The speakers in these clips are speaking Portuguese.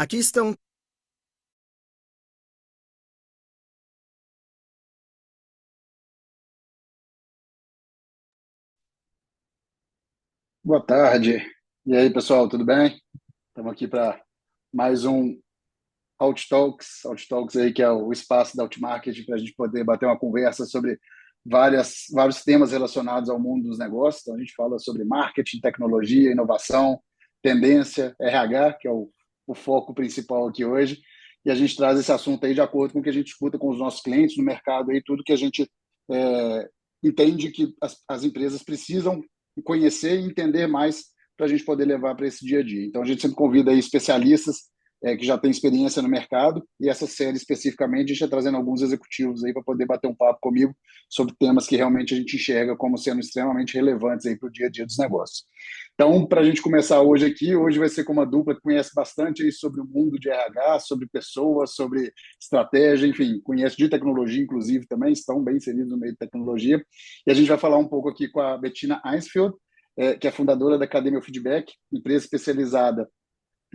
Aqui estão. Boa tarde. E aí, pessoal, tudo bem? Estamos aqui para mais um Outtalks. Outtalks aí, que é o espaço da Outmarket para a gente poder bater uma conversa sobre vários temas relacionados ao mundo dos negócios. Então, a gente fala sobre marketing, tecnologia, inovação, tendência, RH, que é o foco principal aqui hoje. E a gente traz esse assunto aí de acordo com o que a gente escuta com os nossos clientes no mercado, aí, tudo que a gente é, entende que as empresas precisam conhecer e entender mais para a gente poder levar para esse dia a dia. Então, a gente sempre convida aí especialistas que já têm experiência no mercado, e essa série especificamente a gente está trazendo alguns executivos aí para poder bater um papo comigo sobre temas que realmente a gente enxerga como sendo extremamente relevantes aí para o dia a dia dos negócios. Então, para a gente começar hoje aqui, hoje vai ser com uma dupla que conhece bastante aí sobre o mundo de RH, sobre pessoas, sobre estratégia, enfim, conhece de tecnologia, inclusive, também, estão bem inseridos no meio de tecnologia. E a gente vai falar um pouco aqui com a Bettina Einsfield, que é fundadora da Academia Feedback, empresa especializada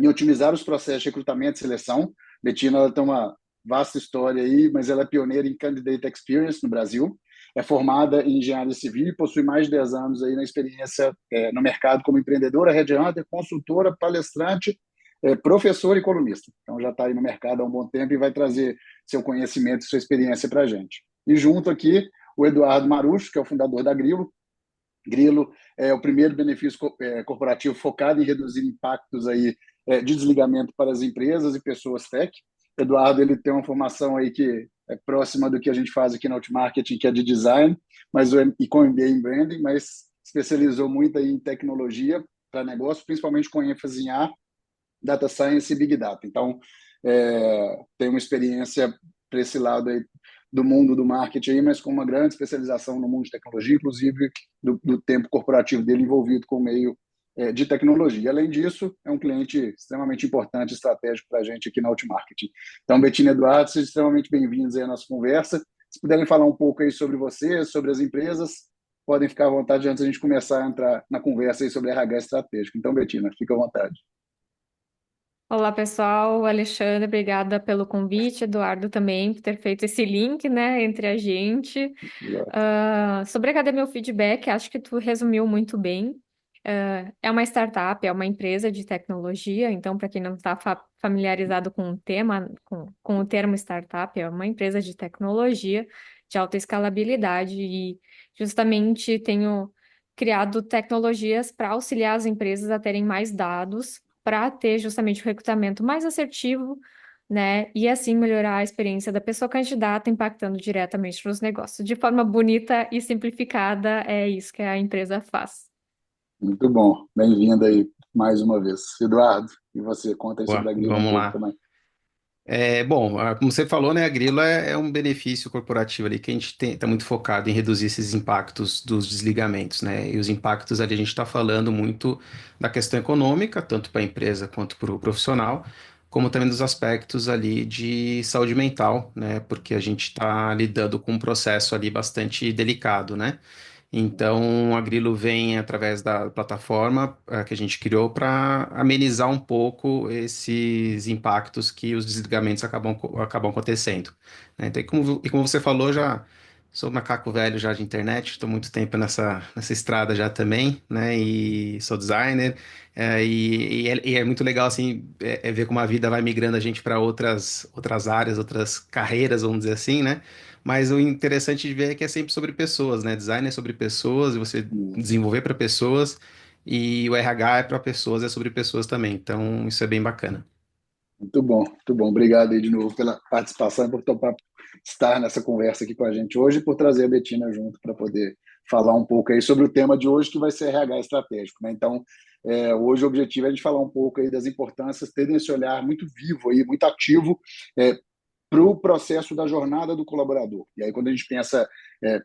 em otimizar os processos de recrutamento e seleção. Bettina, ela tem uma vasta história aí, mas ela é pioneira em Candidate Experience no Brasil. É formada em engenharia civil e possui mais de 10 anos aí na experiência no mercado como empreendedora, headhunter, consultora, palestrante, professora e colunista. Então já está aí no mercado há um bom tempo e vai trazer seu conhecimento e sua experiência para a gente. E junto aqui, o Eduardo Marucho, que é o fundador da Grilo. Grilo é o primeiro benefício corporativo focado em reduzir impactos aí de desligamento para as empresas e pessoas tech. Eduardo, ele tem uma formação aí que é próxima do que a gente faz aqui na Outmarketing, que é de design, e com MBA em branding, mas especializou muito aí em tecnologia para negócio, principalmente com ênfase em data science e big data. Então, tem uma experiência para esse lado aí do mundo do marketing, aí, mas com uma grande especialização no mundo de tecnologia, inclusive do tempo corporativo dele envolvido com o meio de tecnologia. Além disso, é um cliente extremamente importante e estratégico para a gente aqui na Outmarketing. Então, Betina e Eduardo, sejam extremamente bem-vindos aí à nossa conversa. Se puderem falar um pouco aí sobre vocês, sobre as empresas, podem ficar à vontade antes da gente começar a entrar na conversa aí sobre RH estratégico. Então, Betina, fica à vontade. Olá, pessoal. Alexandre, obrigada pelo convite. Eduardo também por ter feito esse link, né, entre a gente. Sobre a Academia Feedback, acho que tu resumiu muito bem. É uma startup, é uma empresa de tecnologia. Então, para quem não está familiarizado com o tema, com o termo startup, é uma empresa de tecnologia de alta escalabilidade e justamente tenho criado tecnologias para auxiliar as empresas a terem mais dados para ter justamente o recrutamento mais assertivo, né? E assim melhorar a experiência da pessoa candidata, impactando diretamente nos negócios. De forma bonita e simplificada, é isso que a empresa faz. Muito bom. Bem-vindo aí mais uma vez. Eduardo, e você? Conta aí sobre Boa, a Grilo um vamos pouco lá. também. Como você falou, né, a Grilo é um benefício corporativo ali que a gente está muito focado em reduzir esses impactos dos desligamentos, né? E os impactos ali a gente está falando muito da questão econômica, tanto para a empresa quanto para o profissional, como também dos aspectos ali de saúde mental, né? Porque a gente está lidando com um processo ali bastante delicado, né? Então, a Grilo vem através da plataforma que a gente criou para amenizar um pouco esses impactos que os desligamentos acabam acontecendo, né? Então, e como você falou, já sou macaco velho já de internet, estou muito tempo nessa estrada já também, né? E sou designer, e é muito legal assim ver como a vida vai migrando a gente para outras áreas, outras carreiras, vamos dizer assim, né? Mas o interessante de ver é que é sempre sobre pessoas, né? Design é sobre pessoas, e você desenvolver para pessoas, e o RH é para pessoas, é sobre pessoas também. Então, isso é bem bacana. Muito bom, muito bom. Obrigado aí de novo pela participação e por topar estar nessa conversa aqui com a gente hoje e por trazer a Betina junto para poder falar um pouco aí sobre o tema de hoje, que vai ser RH estratégico, né? Então, hoje o objetivo é a gente falar um pouco aí das importâncias, terem esse olhar muito vivo aí, muito ativo, para o processo da jornada do colaborador. E aí, quando a gente pensa,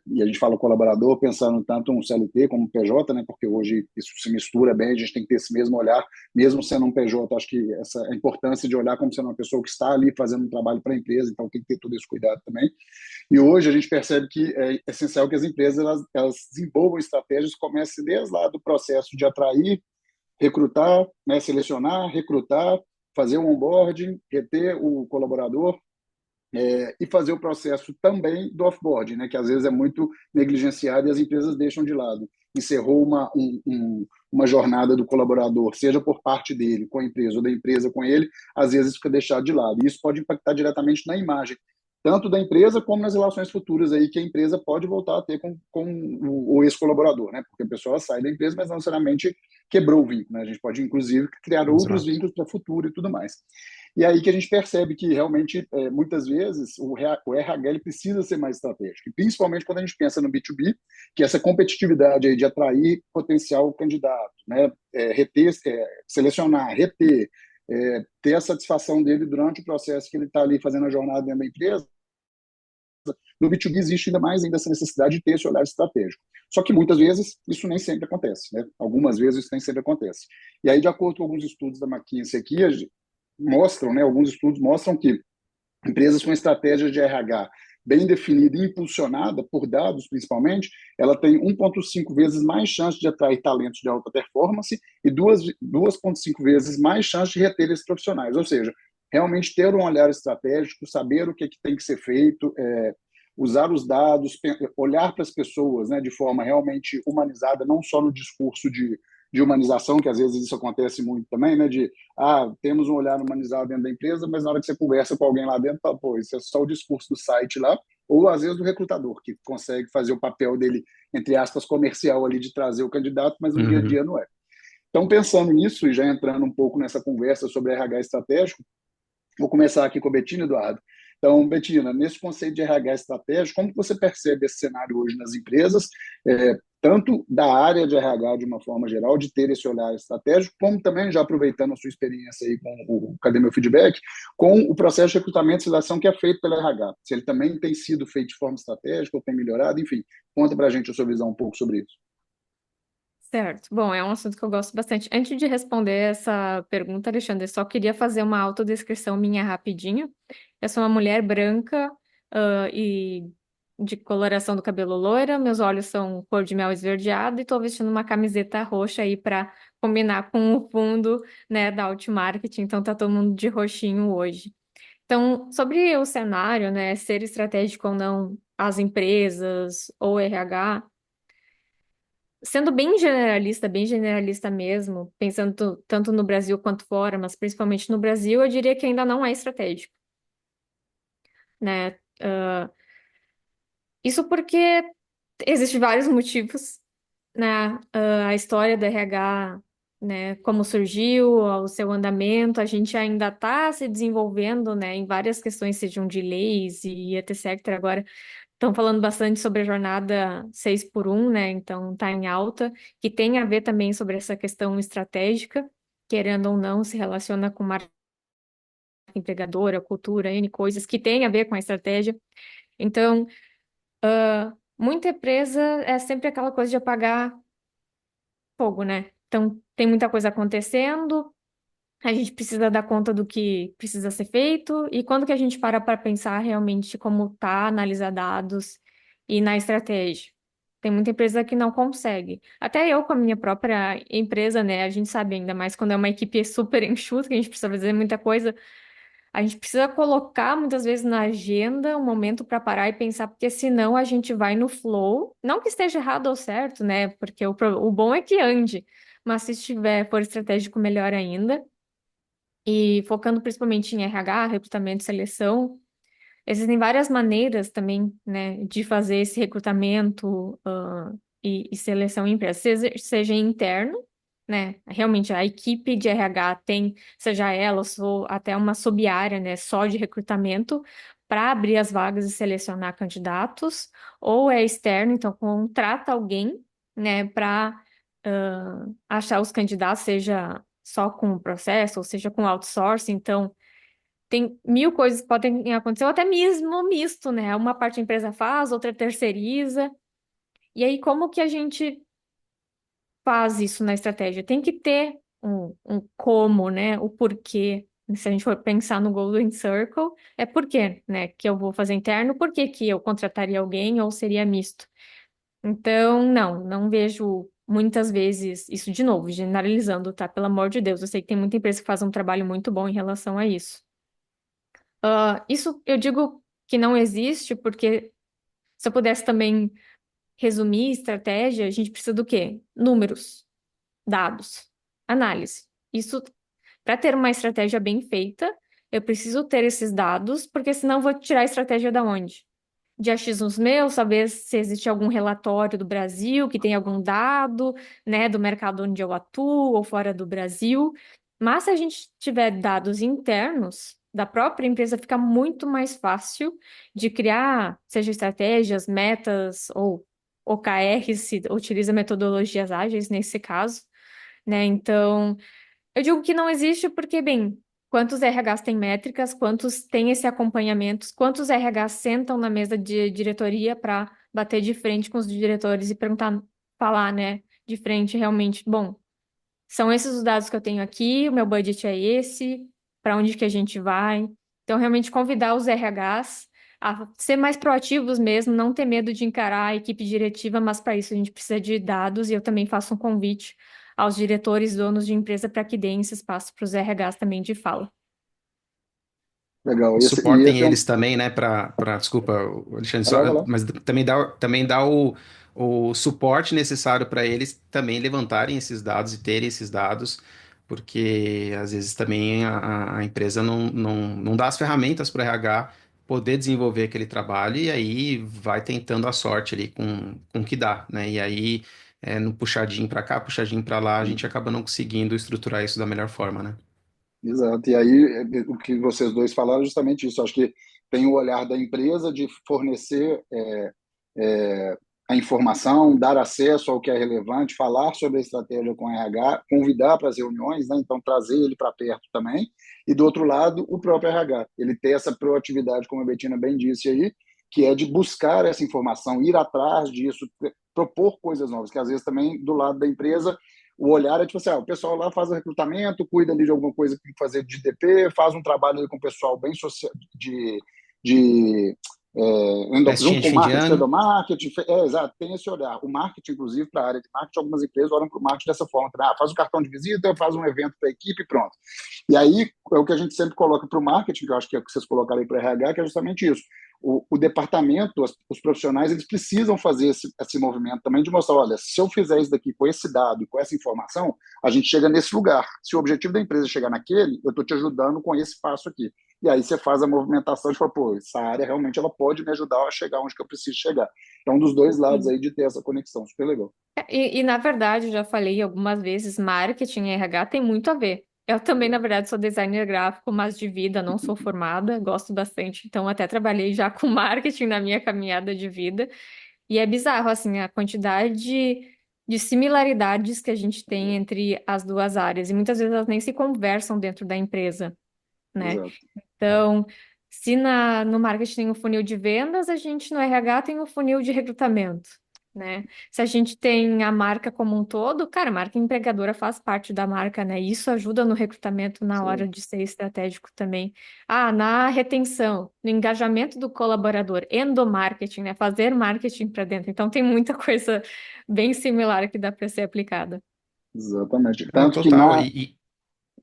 e a gente fala colaborador, pensando tanto um CLT como um PJ, né, porque hoje isso se mistura bem, a gente tem que ter esse mesmo olhar, mesmo sendo um PJ, acho que essa a importância de olhar como sendo uma pessoa que está ali fazendo um trabalho para a empresa, então tem que ter todo esse cuidado também. E hoje a gente percebe que é essencial que as empresas elas desenvolvam estratégias, comecem desde lá do processo de atrair, recrutar, né, selecionar, recrutar, fazer o onboarding, reter o colaborador, e fazer o processo também do offboarding, né, que às vezes é muito negligenciado e as empresas deixam de lado. Encerrou uma jornada do colaborador, seja por parte dele com a empresa ou da empresa com ele, às vezes fica deixado de lado. E isso pode impactar diretamente na imagem, tanto da empresa como nas relações futuras aí que a empresa pode voltar a ter com o ex-colaborador, né? Porque a pessoa sai da empresa, mas não necessariamente quebrou o vínculo, né? A gente pode, inclusive, criar outros Exato. vínculos para o futuro e tudo mais. E aí que a gente percebe que realmente, muitas vezes, o RH ele precisa ser mais estratégico, e principalmente quando a gente pensa no B2B, que essa competitividade aí de atrair potencial candidato, né? Reter, selecionar, reter, ter a satisfação dele durante o processo que ele está ali fazendo a jornada dentro da empresa. No B2B existe ainda essa necessidade de ter esse olhar estratégico. Só que muitas vezes isso nem sempre acontece, né? Algumas vezes isso nem sempre acontece. E aí, de acordo com alguns estudos da McKinsey aqui, mostram, né, alguns estudos mostram que empresas com estratégias de RH bem definida e impulsionada por dados, principalmente, ela tem 1,5 vezes mais chance de atrair talentos de alta performance e 2,5 vezes mais chance de reter esses profissionais. Ou seja, realmente ter um olhar estratégico, saber o que tem que ser feito, usar os dados, olhar para as pessoas, né, de forma realmente humanizada, não só no discurso de humanização, que às vezes isso acontece muito também, né, de temos um olhar humanizado dentro da empresa, mas na hora que você conversa com alguém lá dentro, fala, pô, isso é só o discurso do site lá, ou às vezes do recrutador, que consegue fazer o papel dele, entre aspas, comercial ali de trazer o candidato, mas no dia a Uhum. dia não é. Então, pensando nisso e já entrando um pouco nessa conversa sobre RH estratégico, vou começar aqui com a Betina, Eduardo. Então, Betina, nesse conceito de RH estratégico, como que você percebe esse cenário hoje nas empresas, tanto da área de RH de uma forma geral, de ter esse olhar estratégico, como também, já aproveitando a sua experiência aí com o Cadê Meu Feedback, com o processo de recrutamento e seleção que é feito pela RH. Se ele também tem sido feito de forma estratégica ou tem melhorado, enfim, conta para a gente a sua visão um pouco sobre isso. Certo. Bom, é um assunto que eu gosto bastante. Antes de responder essa pergunta, Alexandre, eu só queria fazer uma autodescrição minha rapidinho. Eu sou uma mulher branca, e de coloração do cabelo loira, meus olhos são cor de mel esverdeado e estou vestindo uma camiseta roxa aí para combinar com o fundo, né, da Outmarket, então tá todo mundo de roxinho hoje. Então, sobre o cenário, né, ser estratégico ou não, as empresas ou RH, sendo bem generalista mesmo, pensando tanto no Brasil quanto fora, mas principalmente no Brasil, eu diria que ainda não é estratégico, né? Isso porque existem vários motivos, né? A história do RH, né? Como surgiu, o seu andamento, a gente ainda está se desenvolvendo, né? Em várias questões, sejam de leis e etc. Agora estão falando bastante sobre a jornada 6x1, né? Então está em alta, que tem a ver também sobre essa questão estratégica, querendo ou não, se relaciona com marca empregadora, cultura, N coisas que tem a ver com a estratégia. Então, muita empresa é sempre aquela coisa de apagar fogo, né? Então, tem muita coisa acontecendo, a gente precisa dar conta do que precisa ser feito, e quando que a gente para pensar realmente como tá, analisar dados e na estratégia? Tem muita empresa que não consegue. Até eu, com a minha própria empresa, né? A gente sabe ainda mais quando é uma equipe super enxuta, que a gente precisa fazer muita coisa. A gente precisa colocar muitas vezes na agenda um momento para parar e pensar, porque senão a gente vai no flow. Não que esteja errado ou certo, né? Porque o bom é que ande, mas se estiver for estratégico, melhor ainda. E focando principalmente em RH, recrutamento e seleção, existem várias maneiras também, né, de fazer esse recrutamento, e seleção em empresa, seja interno, né, realmente a equipe de RH tem, seja ela ou até uma sub-área, né, só de recrutamento, para abrir as vagas e selecionar candidatos, ou é externo, então contrata alguém, né, para achar os candidatos, seja só com o processo, ou seja com outsourcing, então tem mil coisas que podem acontecer, ou até mesmo misto, né? Uma parte a empresa faz, outra terceiriza. E aí, como que a gente faz isso na estratégia? Tem que ter um como, né? O porquê. Se a gente for pensar no Golden Circle, é por quê, né? Que eu vou fazer interno, por que que eu contrataria alguém ou seria misto? Então, não vejo muitas vezes, isso de novo, generalizando, tá? Pelo amor de Deus, eu sei que tem muita empresa que faz um trabalho muito bom em relação a isso. Isso eu digo que não existe porque se eu pudesse também resumir estratégia, a gente precisa do quê? Números, dados, análise. Isso, para ter uma estratégia bem feita, eu preciso ter esses dados, porque senão eu vou tirar a estratégia da onde? De achismos meus, saber se existe algum relatório do Brasil que tem algum dado, né, do mercado onde eu atuo ou fora do Brasil. Mas se a gente tiver dados internos da própria empresa, fica muito mais fácil de criar, seja estratégias, metas ou OKR, se utiliza metodologias ágeis nesse caso, né? Então, eu digo que não existe porque, bem, quantos RHs têm métricas, quantos têm esse acompanhamento, quantos RHs sentam na mesa de diretoria para bater de frente com os diretores e perguntar, falar, né, de frente realmente, bom, são esses os dados que eu tenho aqui, o meu budget é esse, para onde que a gente vai. Então, realmente convidar os RHs a ser mais proativos mesmo, não ter medo de encarar a equipe diretiva, mas para isso a gente precisa de dados e eu também faço um convite aos diretores, donos de empresa, para que deem esse espaço para os RHs também de fala. Legal. E Suportem esse é um. eles também, né, desculpa, Alexandre, Vai lá, vai lá. mas também dá o suporte necessário para eles também levantarem esses dados e terem esses dados, porque às vezes também a empresa não dá as ferramentas para o RH poder desenvolver aquele trabalho e aí vai tentando a sorte ali com o que dá, né? E aí, no puxadinho para cá, puxadinho para lá, a gente acaba não conseguindo estruturar isso da melhor forma, né? Exato. E aí, o que vocês dois falaram é justamente isso. Acho que tem o olhar da empresa de fornecer é, a informação, dar acesso ao que é relevante, falar sobre a estratégia com o RH, convidar para as reuniões, né? Então trazer ele para perto também. E do outro lado, o próprio RH. Ele ter essa proatividade, como a Betina bem disse aí, que é de buscar essa informação, ir atrás disso, propor coisas novas, que às vezes também do lado da empresa o olhar é tipo assim, o pessoal lá faz o recrutamento, cuida ali de alguma coisa que tem que fazer de DP, faz um trabalho ali com o pessoal bem social, de Festinha junto de com o fim de marketing, ano. do marketing, exato, tem esse olhar. O marketing, inclusive, para a área de marketing, algumas empresas olham para o marketing dessa forma, faz um cartão de visita, faz um evento para a equipe e pronto. E aí é o que a gente sempre coloca para o marketing, que eu acho que é o que vocês colocaram aí para o RH, que é justamente isso. O departamento, os profissionais, eles precisam fazer esse movimento também de mostrar, olha, se eu fizer isso daqui com esse dado e com essa informação, a gente chega nesse lugar. Se o objetivo da empresa é chegar naquele, eu estou te ajudando com esse passo aqui. E aí você faz a movimentação e fala, pô, essa área realmente ela pode me ajudar a chegar onde que eu preciso chegar. Então, dos dois lados Sim. aí de ter essa conexão, super legal. Na verdade, eu já falei algumas vezes, marketing e RH tem muito a ver. Eu também, na verdade, sou designer gráfico, mas de vida não sou formada, gosto bastante. Então, até trabalhei já com marketing na minha caminhada de vida. E é bizarro, assim, a quantidade de similaridades que a gente tem entre as duas áreas. E muitas vezes elas nem se conversam dentro da empresa, né? Exato. Então, se no marketing tem o funil de vendas, a gente no RH tem o funil de recrutamento, né? Se a gente tem a marca como um todo, cara, a marca empregadora faz parte da marca, né? Isso ajuda no recrutamento na hora Sim. de ser estratégico também. Ah, na retenção, no engajamento do colaborador, endomarketing, né? Fazer marketing para dentro. Então, tem muita coisa bem similar que dá para ser aplicada. Exatamente. Não, Tanto que total. na.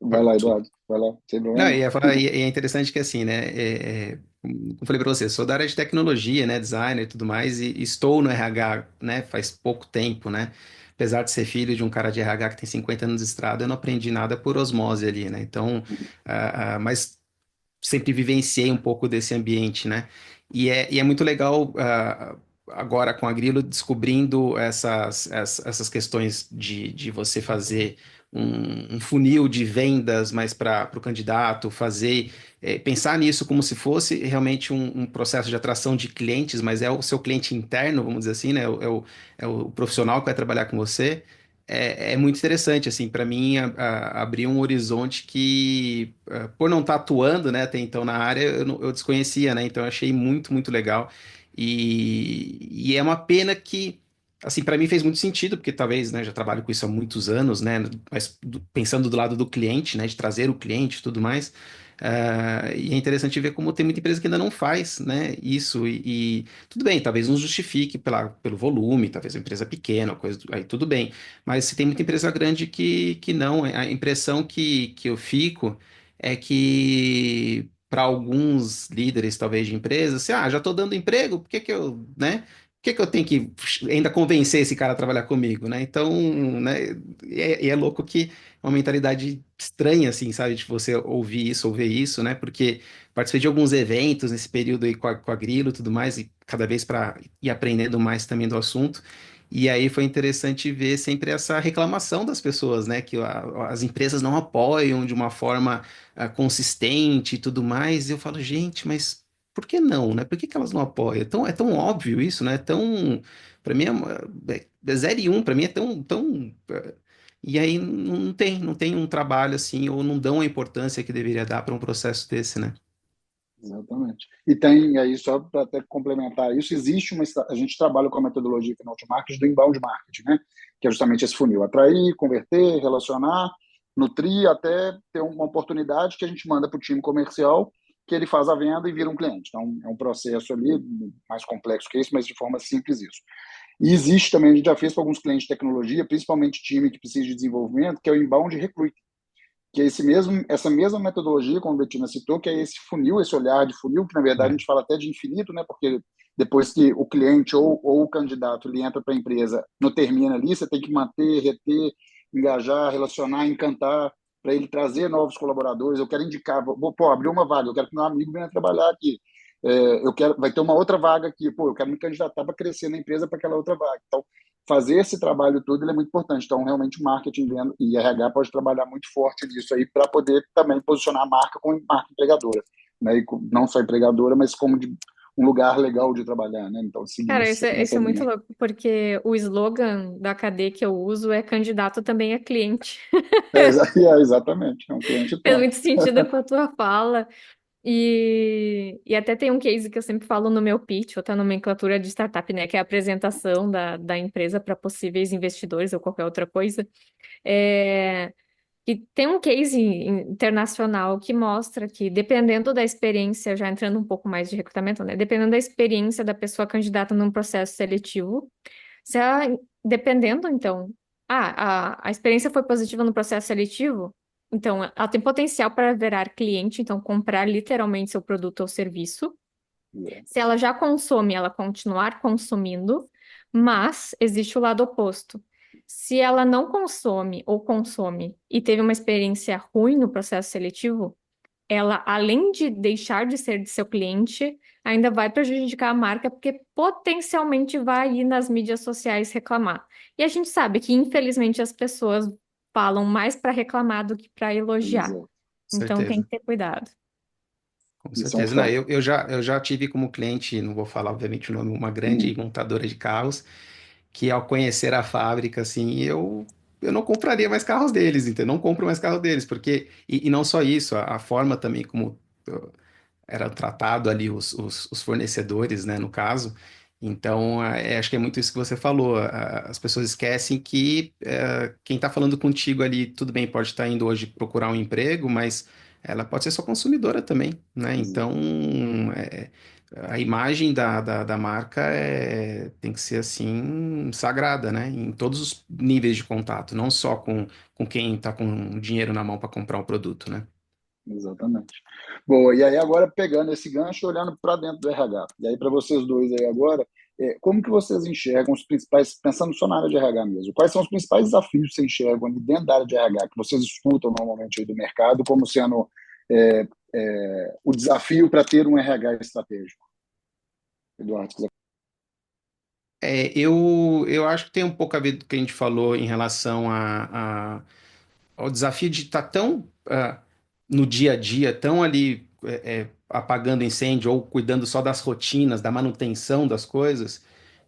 Vai lá, Desculpa. Eduardo. Vai lá, sem Não, problema. ia falar, e é interessante que assim, né? Como eu falei para você, sou da área de tecnologia, né? Designer e tudo mais, e estou no RH, né? Faz pouco tempo, né? Apesar de ser filho de um cara de RH que tem 50 anos de estrada, eu não aprendi nada por osmose ali, né? Então, mas sempre vivenciei um pouco desse ambiente, né? E é muito legal agora com a Grilo descobrindo essas questões de você fazer um funil de vendas mais para o candidato, fazer pensar nisso como se fosse realmente um processo de atração de clientes, mas é o seu cliente interno, vamos dizer assim, né? É o profissional que vai trabalhar com você. É muito interessante, assim, para mim abrir um horizonte que, por não estar atuando, né, até então na área, eu desconhecia, né, então eu achei muito, muito legal. E é uma pena que, assim, para mim fez muito sentido, porque talvez, né, já trabalho com isso há muitos anos, né, mas pensando do lado do cliente, né, de trazer o cliente e tudo mais, E é interessante ver como tem muita empresa que ainda não faz, né, isso. E tudo bem, talvez não justifique pelo volume, talvez uma empresa pequena, coisa, aí tudo bem. Mas se tem muita empresa grande que não, a impressão que eu fico é que para alguns líderes, talvez, de empresas, assim, já estou dando emprego, por que que eu, né? Por que que eu tenho que ainda convencer esse cara a trabalhar comigo, né? Então, né? E é louco que é uma mentalidade estranha, assim, sabe? De você ouvir isso, ouvir isso, né? Porque participei de alguns eventos nesse período aí com a Grilo e tudo mais, e cada vez para ir aprendendo mais também do assunto. E aí foi interessante ver sempre essa reclamação das pessoas, né? Que as empresas não apoiam de uma forma consistente e tudo mais. E eu falo, gente, mas por que não, né? Por que que elas não apoiam? É tão óbvio isso, né? Para mim é 0 e 1, para mim é tão. E aí não tem um trabalho assim, ou não dão a importância que deveria dar para um processo desse, né? Exatamente. E tem aí, só para até complementar isso, existe a gente trabalha com a metodologia aqui no Outmarket do inbound marketing, né? Que é justamente esse funil, atrair, converter, relacionar, nutrir, até ter uma oportunidade que a gente manda para o time comercial, que ele faz a venda e vira um cliente. Então, é um processo ali mais complexo que isso, mas de forma simples isso. E existe também, a gente já fez para alguns clientes de tecnologia, principalmente time que precisa de desenvolvimento, que é o inbound recruiting, que é essa mesma metodologia, como a Betina citou, que é esse funil, esse olhar de funil, que na verdade a É. gente fala até de infinito, né? Porque depois que o cliente ou o candidato ele entra para a empresa, não termina ali, você tem que manter, reter, engajar, relacionar, encantar, para ele trazer novos colaboradores. Eu quero indicar, pô, abrir uma vaga, eu quero que meu amigo venha trabalhar aqui. Eu quero, vai ter uma outra vaga aqui, pô, eu quero me candidatar para crescer na empresa para aquela outra vaga. Então, fazer esse trabalho todo ele é muito importante. Então, realmente, o marketing e RH pode trabalhar muito forte nisso aí para poder também posicionar a marca como marca empregadora, né? E não só empregadora, mas como um lugar legal de trabalhar, né? Então, seguindo Cara, isso nessa é muito linha. louco, porque o slogan da KD que eu uso é candidato também é cliente. Exatamente, é um cliente Fez ponto. muito sentido com a tua fala. E até tem um case que eu sempre falo no meu pitch, ou tá nomenclatura de startup, né? Que é a apresentação da empresa para possíveis investidores ou qualquer outra coisa. É, e tem um case internacional que mostra que, dependendo da experiência, já entrando um pouco mais de recrutamento, né? Dependendo da experiência da pessoa candidata num processo seletivo, se ela, dependendo, então, a experiência foi positiva no processo seletivo, então ela tem potencial para virar cliente, então comprar literalmente seu produto ou serviço. Se ela já consome, ela continuar consumindo, mas existe o lado oposto. Se ela não consome ou consome e teve uma experiência ruim no processo seletivo, ela, além de deixar de ser de seu cliente, ainda vai prejudicar a marca, porque potencialmente vai ir nas mídias sociais reclamar. E a gente sabe que, infelizmente, as pessoas falam mais para reclamar do que para elogiar. Exato. Então tem Certeza. que ter cuidado. Com Isso é um certeza. Não, fato. eu já tive como cliente, não vou falar obviamente o nome, uma grande Hum, montadora de carros, que ao conhecer a fábrica, assim, eu não compraria mais carros deles, entendeu? Não compro mais carro deles, porque, e não só isso, a forma também como era tratado ali os fornecedores, né, no caso. Então, acho que é muito isso que você falou. As pessoas esquecem que quem está falando contigo ali, tudo bem, pode estar indo hoje procurar um emprego, mas ela pode ser sua consumidora também, né? exato. Então, é, a imagem da marca tem que ser assim sagrada, né? Em todos os níveis de contato, não só com quem está com dinheiro na mão para comprar um produto, né? Exatamente. Boa, e aí agora pegando esse gancho, olhando para dentro do RH. E aí para vocês dois aí agora, como que vocês enxergam os principais, pensando só na área de RH mesmo, quais são os principais desafios que vocês enxergam ali dentro da área de RH, que vocês escutam normalmente aí do mercado, como sendo é, o desafio para ter um RH estratégico? Eduardo, se quiser. Eu acho que tem um pouco a ver do que a gente falou em relação ao desafio de estar tão no dia a dia, tão ali apagando incêndio ou cuidando só das rotinas, da manutenção das coisas,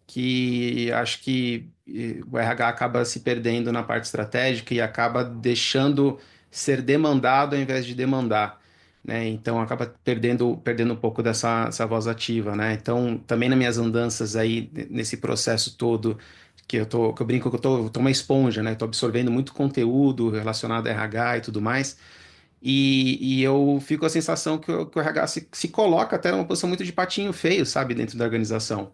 que acho que o RH acaba se perdendo na parte estratégica e acaba deixando ser demandado ao invés de demandar, né? Então acaba perdendo um pouco dessa voz ativa, né? Então também nas minhas andanças aí nesse processo todo que eu brinco que eu tô uma esponja, né? Tô absorvendo muito conteúdo relacionado a RH e tudo mais. E eu fico com a sensação que o RH se coloca até numa posição muito de patinho feio, sabe, dentro da organização.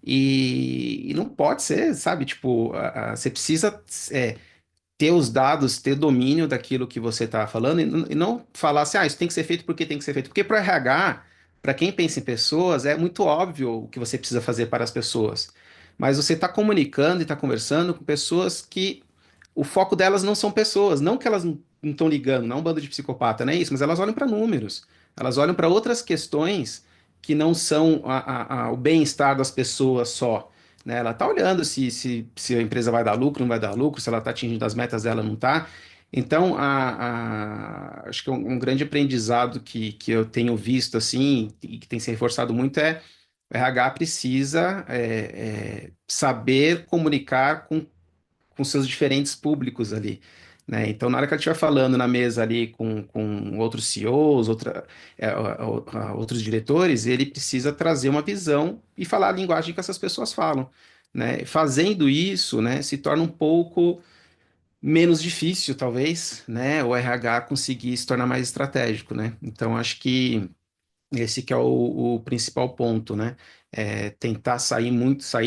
E não pode ser, sabe, tipo, você precisa ter os dados, ter domínio daquilo que você está falando e não falar assim, isso tem que ser feito porque tem que ser feito. Porque para o RH, para quem pensa em pessoas, é muito óbvio o que você precisa fazer para as pessoas. Mas você está comunicando e está conversando com pessoas que o foco delas não são pessoas, não que elas não estão ligando, não é um bando de psicopata, não é isso, mas elas olham para números, elas olham para outras questões que não são o bem-estar das pessoas só. Né? Ela está olhando se a empresa vai dar lucro, não vai dar lucro, se ela está atingindo as metas dela, não está. Então, acho que um grande aprendizado que eu tenho visto assim, e que tem se reforçado muito o RH precisa saber comunicar com seus diferentes públicos ali. Né? Então, na hora que ela estiver falando na mesa ali com outros CEOs, outros diretores, ele precisa trazer uma visão e falar a linguagem que essas pessoas falam. Né? Fazendo isso, né, se torna um pouco menos difícil, talvez, né, o RH conseguir se tornar mais estratégico. Né? Então, acho que esse que é o principal ponto, né? Tentar sair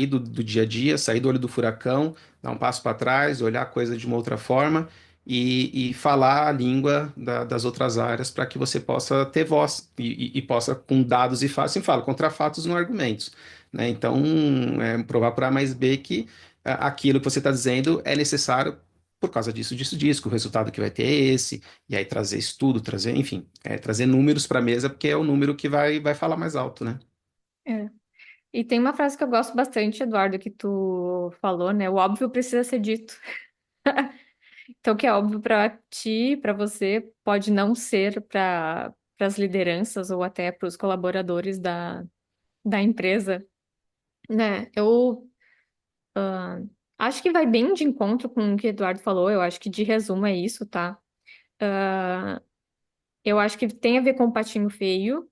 do dia a dia, sair do olho do furacão, dar um passo para trás, olhar a coisa de uma outra forma e falar a língua das outras áreas para que você possa ter voz e possa, com dados e fatos, sempre falo, contra fatos não argumentos, né? Então, provar por A mais B que aquilo que você está dizendo é necessário por causa disso, disso, disso, que o resultado que vai ter é esse, e aí trazer estudo, trazer, enfim, trazer números para a mesa, porque é o número que vai falar mais alto, né? É. E tem uma frase que eu gosto bastante, Eduardo, que tu falou, né? O óbvio precisa ser dito. Então, o que é óbvio para ti, para você, pode não ser para as lideranças ou até para os colaboradores da empresa, né? Eu acho que vai bem de encontro com o que o Eduardo falou. Eu acho que de resumo é isso, tá? Eu acho que tem a ver com o patinho feio.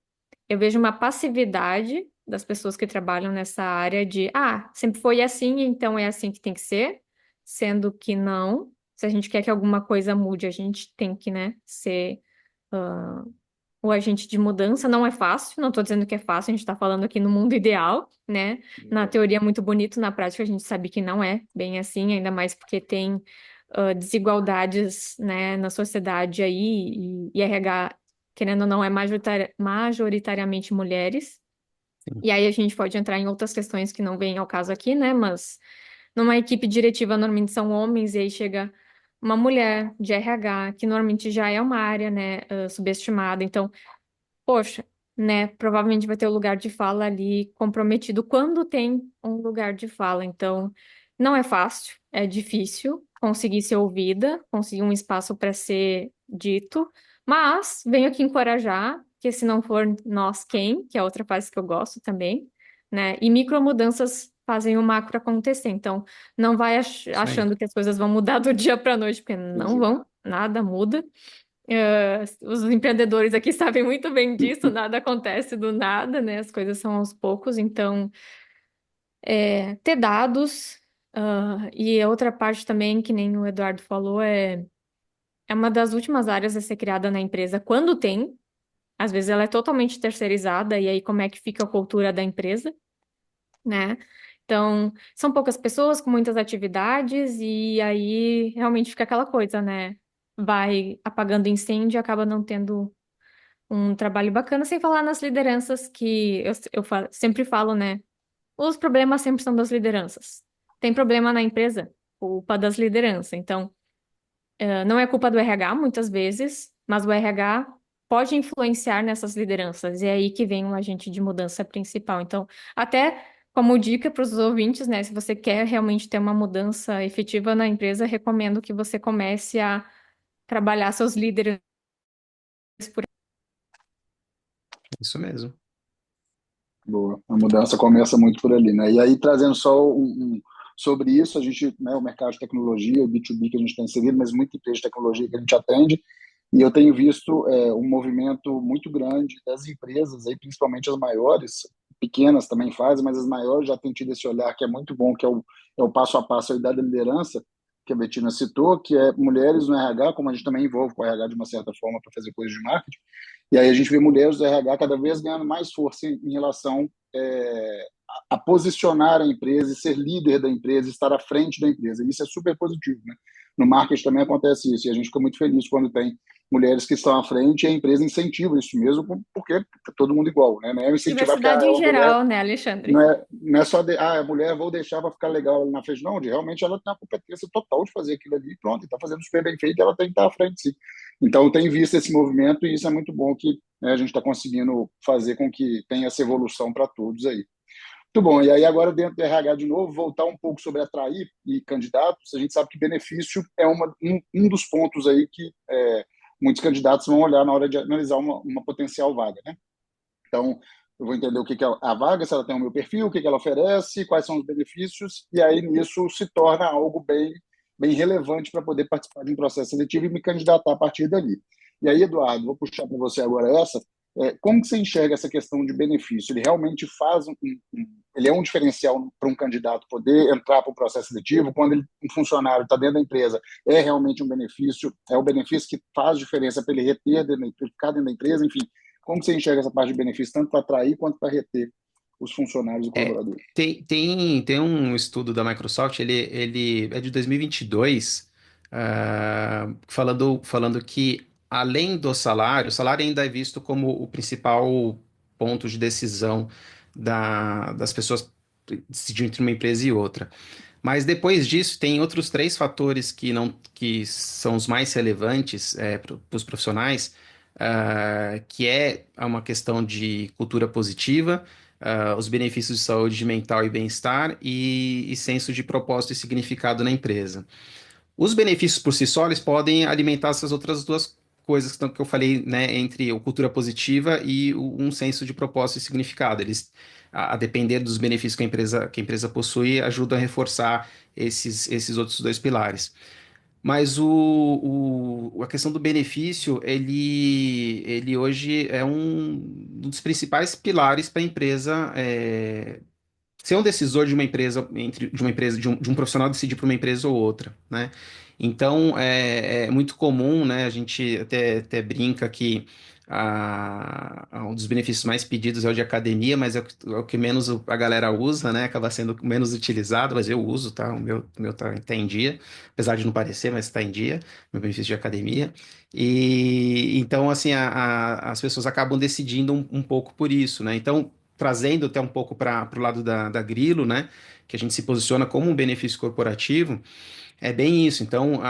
Eu vejo uma passividade das pessoas que trabalham nessa área de, sempre foi assim, então é assim que tem que ser, sendo que não. Se a gente quer que alguma coisa mude, a gente tem que, né, ser o agente de mudança. Não é fácil, não estou dizendo que é fácil, a gente está falando aqui no mundo ideal, né? Na teoria é muito bonito, na prática a gente sabe que não é bem assim, ainda mais porque tem desigualdades, né, na sociedade aí, e RH, querendo ou não, é majoritariamente mulheres. Sim, E aí a gente pode entrar em outras questões que não vêm ao caso aqui, né? Mas numa equipe diretiva normalmente são homens, e aí chega uma mulher de RH, que normalmente já é uma área, né, subestimada. Então, poxa, né, provavelmente vai ter o lugar de fala ali comprometido quando tem um lugar de fala. Então, não é fácil, é difícil conseguir ser ouvida, conseguir um espaço para ser dito, mas venho aqui encorajar que se não for nós, quem, que é outra frase que eu gosto também, né? E micromudanças fazem o macro acontecer. Então, não vai isso aí. achando que as coisas vão mudar do dia para a noite, porque não vão, nada muda. Os empreendedores aqui sabem muito bem disso, nada acontece do nada, né? As coisas são aos poucos, então ter dados, e a outra parte também, que nem o Eduardo falou, é uma das últimas áreas a ser criada na empresa quando tem, às vezes ela é totalmente terceirizada, e aí como é que fica a cultura da empresa, né? Então, são poucas pessoas com muitas atividades, e aí realmente fica aquela coisa, né? Vai apagando incêndio e acaba não tendo um trabalho bacana, sem falar nas lideranças que sempre falo, né? Os problemas sempre são das lideranças. Tem problema na empresa, culpa das lideranças. Então, não é culpa do RH, muitas vezes, mas o RH pode influenciar nessas lideranças. E é aí que vem um agente de mudança principal. Então, até como dica para os ouvintes, né? Se você quer realmente ter uma mudança efetiva na empresa, recomendo que você comece a trabalhar seus líderes por. Isso mesmo. Boa. A mudança começa muito por ali, né? E aí, trazendo só sobre isso, a gente, né, o mercado de tecnologia, o B2B que a gente tem inserido, mas muita empresa de tecnologia que a gente atende, e eu tenho visto um movimento muito grande das empresas, aí, principalmente as maiores, pequenas também fazem, mas as maiores já têm tido esse olhar que é muito bom, que é o passo a passo aí da liderança, que a Betina citou, que é mulheres no RH, como a gente também envolve com o RH de uma certa forma para fazer coisas de marketing. E aí a gente vê mulheres do RH cada vez ganhando mais força em relação a posicionar a empresa e ser líder da empresa, estar à frente da empresa. E isso é super positivo, né? No marketing também acontece isso, e a gente fica muito feliz quando tem mulheres que estão à frente e a empresa incentiva isso mesmo, porque é todo mundo igual, né? Não é incentivar porque Diversidade em a mulher geral, né, não Alexandre? é, não é só a mulher vou deixar para ficar legal ali na frente, não, realmente ela tem a competência total de fazer aquilo ali, pronto, está fazendo super bem feito, ela tem que estar à frente, sim. Então, tem visto esse movimento e isso é muito bom que, né, a gente está conseguindo fazer com que tenha essa evolução para todos aí. Muito bom. E aí, agora, dentro do RH de novo, voltar um pouco sobre atrair e candidatos. A gente sabe que benefício é um dos pontos aí que muitos candidatos vão olhar na hora de analisar uma potencial vaga, né? Então, eu vou entender o que é a vaga, se ela tem o meu perfil, o que ela oferece, quais são os benefícios, e aí nisso se torna algo bem relevante para poder participar de um processo seletivo e me candidatar a partir dali. E aí, Eduardo, vou puxar para você agora essa. Como que você enxerga essa questão de benefício? Ele realmente ele é um diferencial para um candidato poder entrar para o processo seletivo, quando um funcionário está dentro da empresa, é realmente um benefício, é o benefício que faz diferença para ele reter, ficar dentro da empresa, enfim. Como você enxerga essa parte de benefício, tanto para atrair quanto para reter os funcionários e É, colaboradores? tem um estudo da Microsoft, ele é de 2022, falando que além do salário, o salário ainda é visto como o principal ponto de decisão das pessoas decidir entre uma empresa e outra. Mas depois disso, tem outros três fatores que são os mais relevantes para os profissionais, que é uma questão de cultura positiva, os benefícios de saúde mental e bem-estar e senso de propósito e significado na empresa. Os benefícios por si só, eles podem alimentar essas outras duas coisas que eu falei, né, entre a cultura positiva e um senso de propósito e significado. Eles, a depender dos benefícios que a empresa possui, ajudam a reforçar esses outros dois pilares. Mas a questão do benefício, ele hoje é um dos principais pilares para a empresa ser um decisor de uma empresa, de uma empresa, de um profissional decidir para uma empresa ou outra, né? Então é muito comum, né? A gente até brinca que um dos benefícios mais pedidos é o de academia, mas é o que menos a galera usa, né? Acaba sendo menos utilizado, mas eu uso, tá? O meu tá em dia, apesar de não parecer, mas está em dia, meu benefício de academia. E então, assim, as pessoas acabam decidindo um pouco por isso, né? Então, trazendo até um pouco para o lado da Grilo, né? Que a gente se posiciona como um benefício corporativo, é bem isso. Então,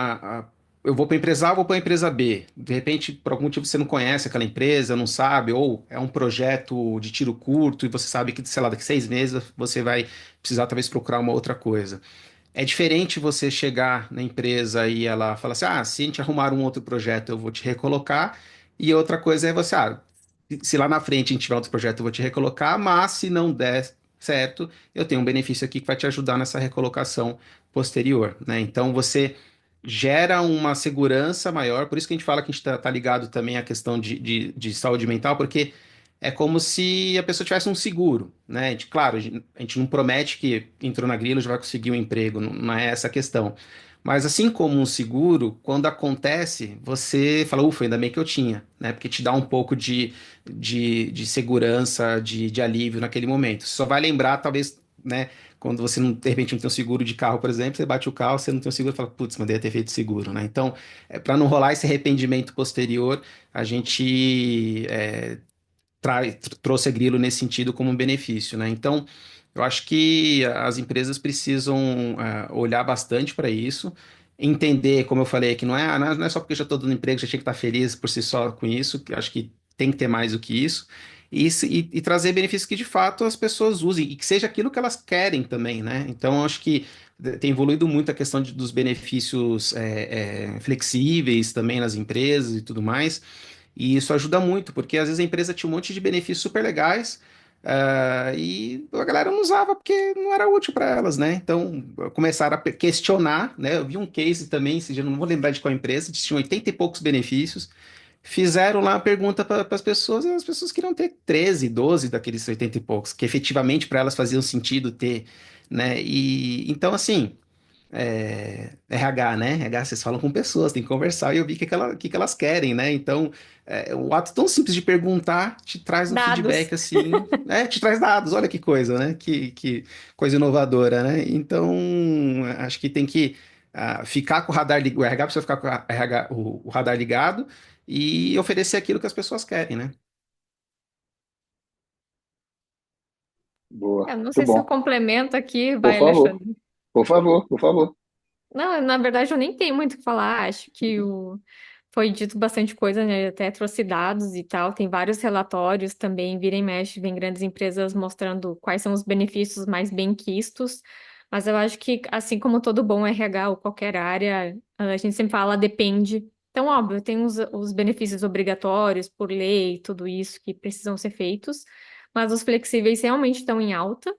eu vou para a empresa A, vou para a empresa B. De repente, por algum motivo, você não conhece aquela empresa, não sabe, ou é um projeto de tiro curto e você sabe que, sei lá, daqui 6 meses você vai precisar talvez procurar uma outra coisa. É diferente você chegar na empresa e ela fala assim: se a gente arrumar um outro projeto, eu vou te recolocar. E outra coisa é você: se lá na frente a gente tiver outro projeto, eu vou te recolocar, mas se não der certo, eu tenho um benefício aqui que vai te ajudar nessa recolocação posterior, né? Então você gera uma segurança maior, por isso que a gente fala que a gente tá ligado também à questão de saúde mental, porque é como se a pessoa tivesse um seguro, né? Claro, a gente não promete que entrou na Grilo já vai conseguir um emprego, não é essa a questão. Mas assim como um seguro, quando acontece, você fala, ufa, ainda bem que eu tinha, né? Porque te dá um pouco de segurança, de alívio naquele momento. Você só vai lembrar, talvez, né? Quando você não, de repente não tem um seguro de carro, por exemplo, você bate o carro, você não tem um seguro, fala, putz, mas deveria ter feito seguro, né? Então, para não rolar esse arrependimento posterior, a gente trouxe a Grilo nesse sentido como um benefício, né? Então, eu acho que as empresas precisam olhar bastante para isso, entender, como eu falei, que não é só porque já estou dando emprego, já tinha que estar feliz por si só com isso, que eu acho que tem que ter mais do que isso, e trazer benefícios que de fato as pessoas usem, e que seja aquilo que elas querem também, né? Então, eu acho que tem evoluído muito a questão dos benefícios flexíveis também nas empresas e tudo mais. E isso ajuda muito, porque às vezes a empresa tinha um monte de benefícios super legais, e a galera não usava porque não era útil para elas, né? Então começaram a questionar, né? Eu vi um case também, esse dia, não vou lembrar de qual empresa, tinha 80 e poucos benefícios. Fizeram lá a pergunta para as pessoas, e as pessoas queriam ter 13, 12 daqueles 80 e poucos, que efetivamente para elas faziam sentido ter, né? E então, assim. RH, né? RH, vocês falam com pessoas, tem que conversar e ouvir o que que elas querem, né? Então, o ato tão simples de perguntar te traz um Dados. feedback assim, te traz dados, olha que coisa, né? Que coisa inovadora, né? Então, acho que tem que ficar com o radar ligado, o RH precisa ficar com o RH, o radar ligado e oferecer aquilo que as pessoas querem, né? Boa, Eu não muito sei se eu bom. complemento aqui, Por vai, favor, Alexandre. por favor, por favor. Não, na verdade eu nem tenho muito o que falar. Acho que foi dito bastante coisa, né? Até trouxe dados e tal. Tem vários relatórios também, vira e mexe, vem grandes empresas mostrando quais são os benefícios mais bem quistos. Mas eu acho que, assim como todo bom RH ou qualquer área, a gente sempre fala depende. Então, óbvio, tem os benefícios obrigatórios por lei, tudo isso que precisam ser feitos, mas os flexíveis realmente estão em alta.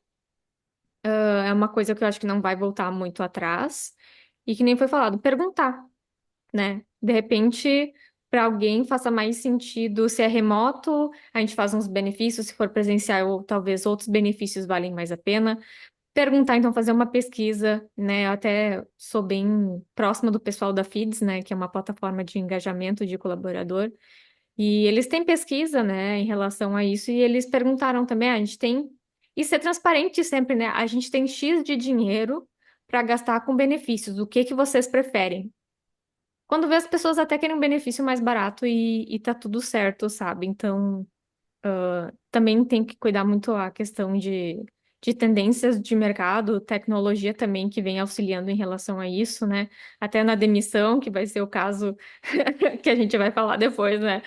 É uma coisa que eu acho que não vai voltar muito atrás. E que nem foi falado, perguntar, né? De repente, para alguém faça mais sentido se é remoto, a gente faz uns benefícios, se for presencial, ou talvez outros benefícios valem mais a pena. Perguntar, então, fazer uma pesquisa, né? Eu até sou bem próxima do pessoal da Feeds, né? Que é uma plataforma de engajamento de colaborador. E eles têm pesquisa, né, em relação a isso, e eles perguntaram também, a gente tem, e ser transparente sempre, né, a gente tem X de dinheiro para gastar com benefícios, o que que vocês preferem? Quando vê as pessoas até querem um benefício mais barato e tá tudo certo, sabe? Então, também tem que cuidar muito a questão de tendências de mercado, tecnologia também que vem auxiliando em relação a isso, né? Até na demissão, que vai ser o caso que a gente vai falar depois, né?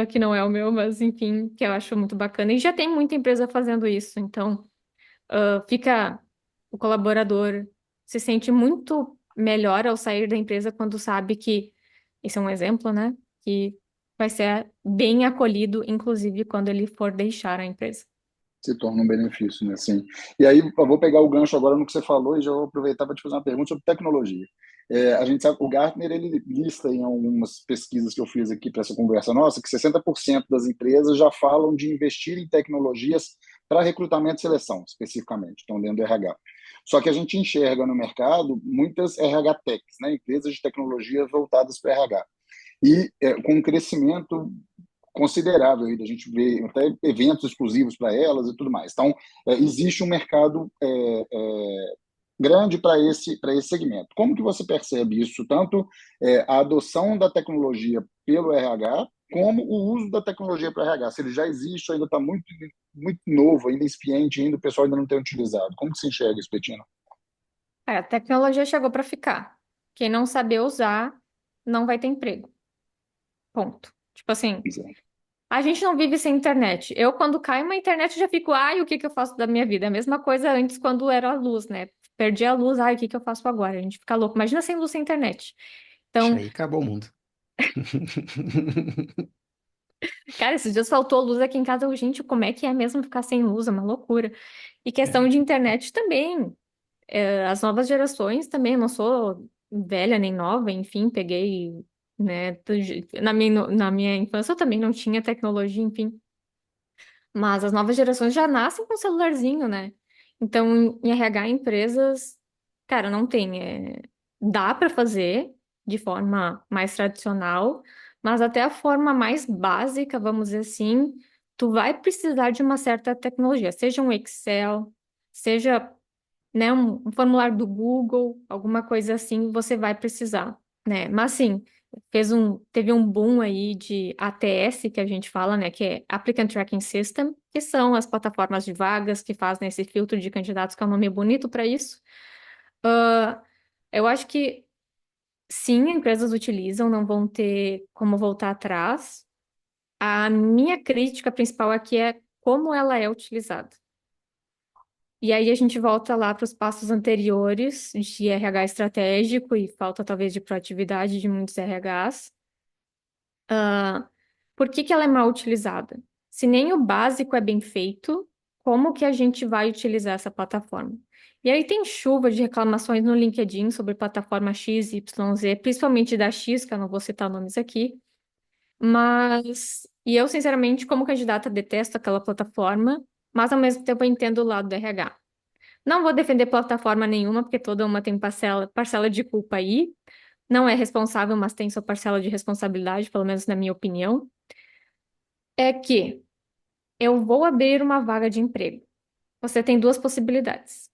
Que não é o meu, mas enfim, que eu acho muito bacana. E já tem muita empresa fazendo isso, então fica o colaborador se sente muito melhor ao sair da empresa quando sabe que, isso é um exemplo, né? Que vai ser bem acolhido, inclusive quando ele for deixar a empresa. Se torna um benefício, né? Sim. E aí, eu vou pegar o gancho agora no que você falou e já vou aproveitar para te fazer uma pergunta sobre tecnologia. A gente sabe, o Gartner, ele lista em algumas pesquisas que eu fiz aqui para essa conversa nossa, que 60% das empresas já falam de investir em tecnologias para recrutamento e seleção, especificamente, estão dentro do RH. Só que a gente enxerga no mercado muitas RH Techs, né? Empresas de tecnologia voltadas para RH. E com um crescimento considerável aí, da gente ver até eventos exclusivos para elas e tudo mais. Então, existe um mercado grande para esse segmento. Como que você percebe isso, tanto a adoção da tecnologia pelo RH, como o uso da tecnologia para RH? Se ele já existe, ainda está muito, muito novo, ainda incipiente, ainda o pessoal ainda não tem utilizado. Como que você enxerga isso, Betina? A tecnologia chegou para ficar. Quem não saber usar não vai ter emprego. Ponto. Tipo assim, a gente não vive sem internet. Eu, quando cai uma internet, já fico, ai, o que que eu faço da minha vida? A mesma coisa antes, quando era a luz, né? Perdi a luz, ai, o que que eu faço agora? A gente fica louco. Imagina sem luz, sem internet. Ixi, Então, aí acabou o mundo. cara, esses dias faltou luz aqui em casa. Gente, como é que é mesmo ficar sem luz? É uma loucura. E questão É. de internet também. As novas gerações também, eu não sou velha nem nova, enfim, peguei, né? Na minha infância eu também não tinha tecnologia, enfim. Mas as novas gerações já nascem com celularzinho, né? Então, em RH, empresas, cara, não tem. Dá para fazer de forma mais tradicional, mas até a forma mais básica, vamos dizer assim, tu vai precisar de uma certa tecnologia, seja um Excel, seja, né, um formulário do Google, alguma coisa assim, você vai precisar, né? Mas sim, teve um boom aí de ATS, que a gente fala, né, que é Applicant Tracking System, que são as plataformas de vagas que fazem esse filtro de candidatos, que é um nome bonito para isso. Eu acho que sim, empresas utilizam, não vão ter como voltar atrás. A minha crítica principal aqui é como ela é utilizada. E aí a gente volta lá para os passos anteriores de RH estratégico e falta talvez de proatividade de muitos RHs. Por que que ela é mal utilizada? Se nem o básico é bem feito, como que a gente vai utilizar essa plataforma? E aí tem chuva de reclamações no LinkedIn sobre plataforma X, Y, Z, principalmente da X, que eu não vou citar nomes aqui, mas e eu sinceramente como candidata detesto aquela plataforma, mas ao mesmo tempo eu entendo o lado do RH. Não vou defender plataforma nenhuma, porque toda uma tem parcela de culpa aí. Não é responsável, mas tem sua parcela de responsabilidade, pelo menos na minha opinião. É que eu vou abrir uma vaga de emprego. Você tem duas possibilidades.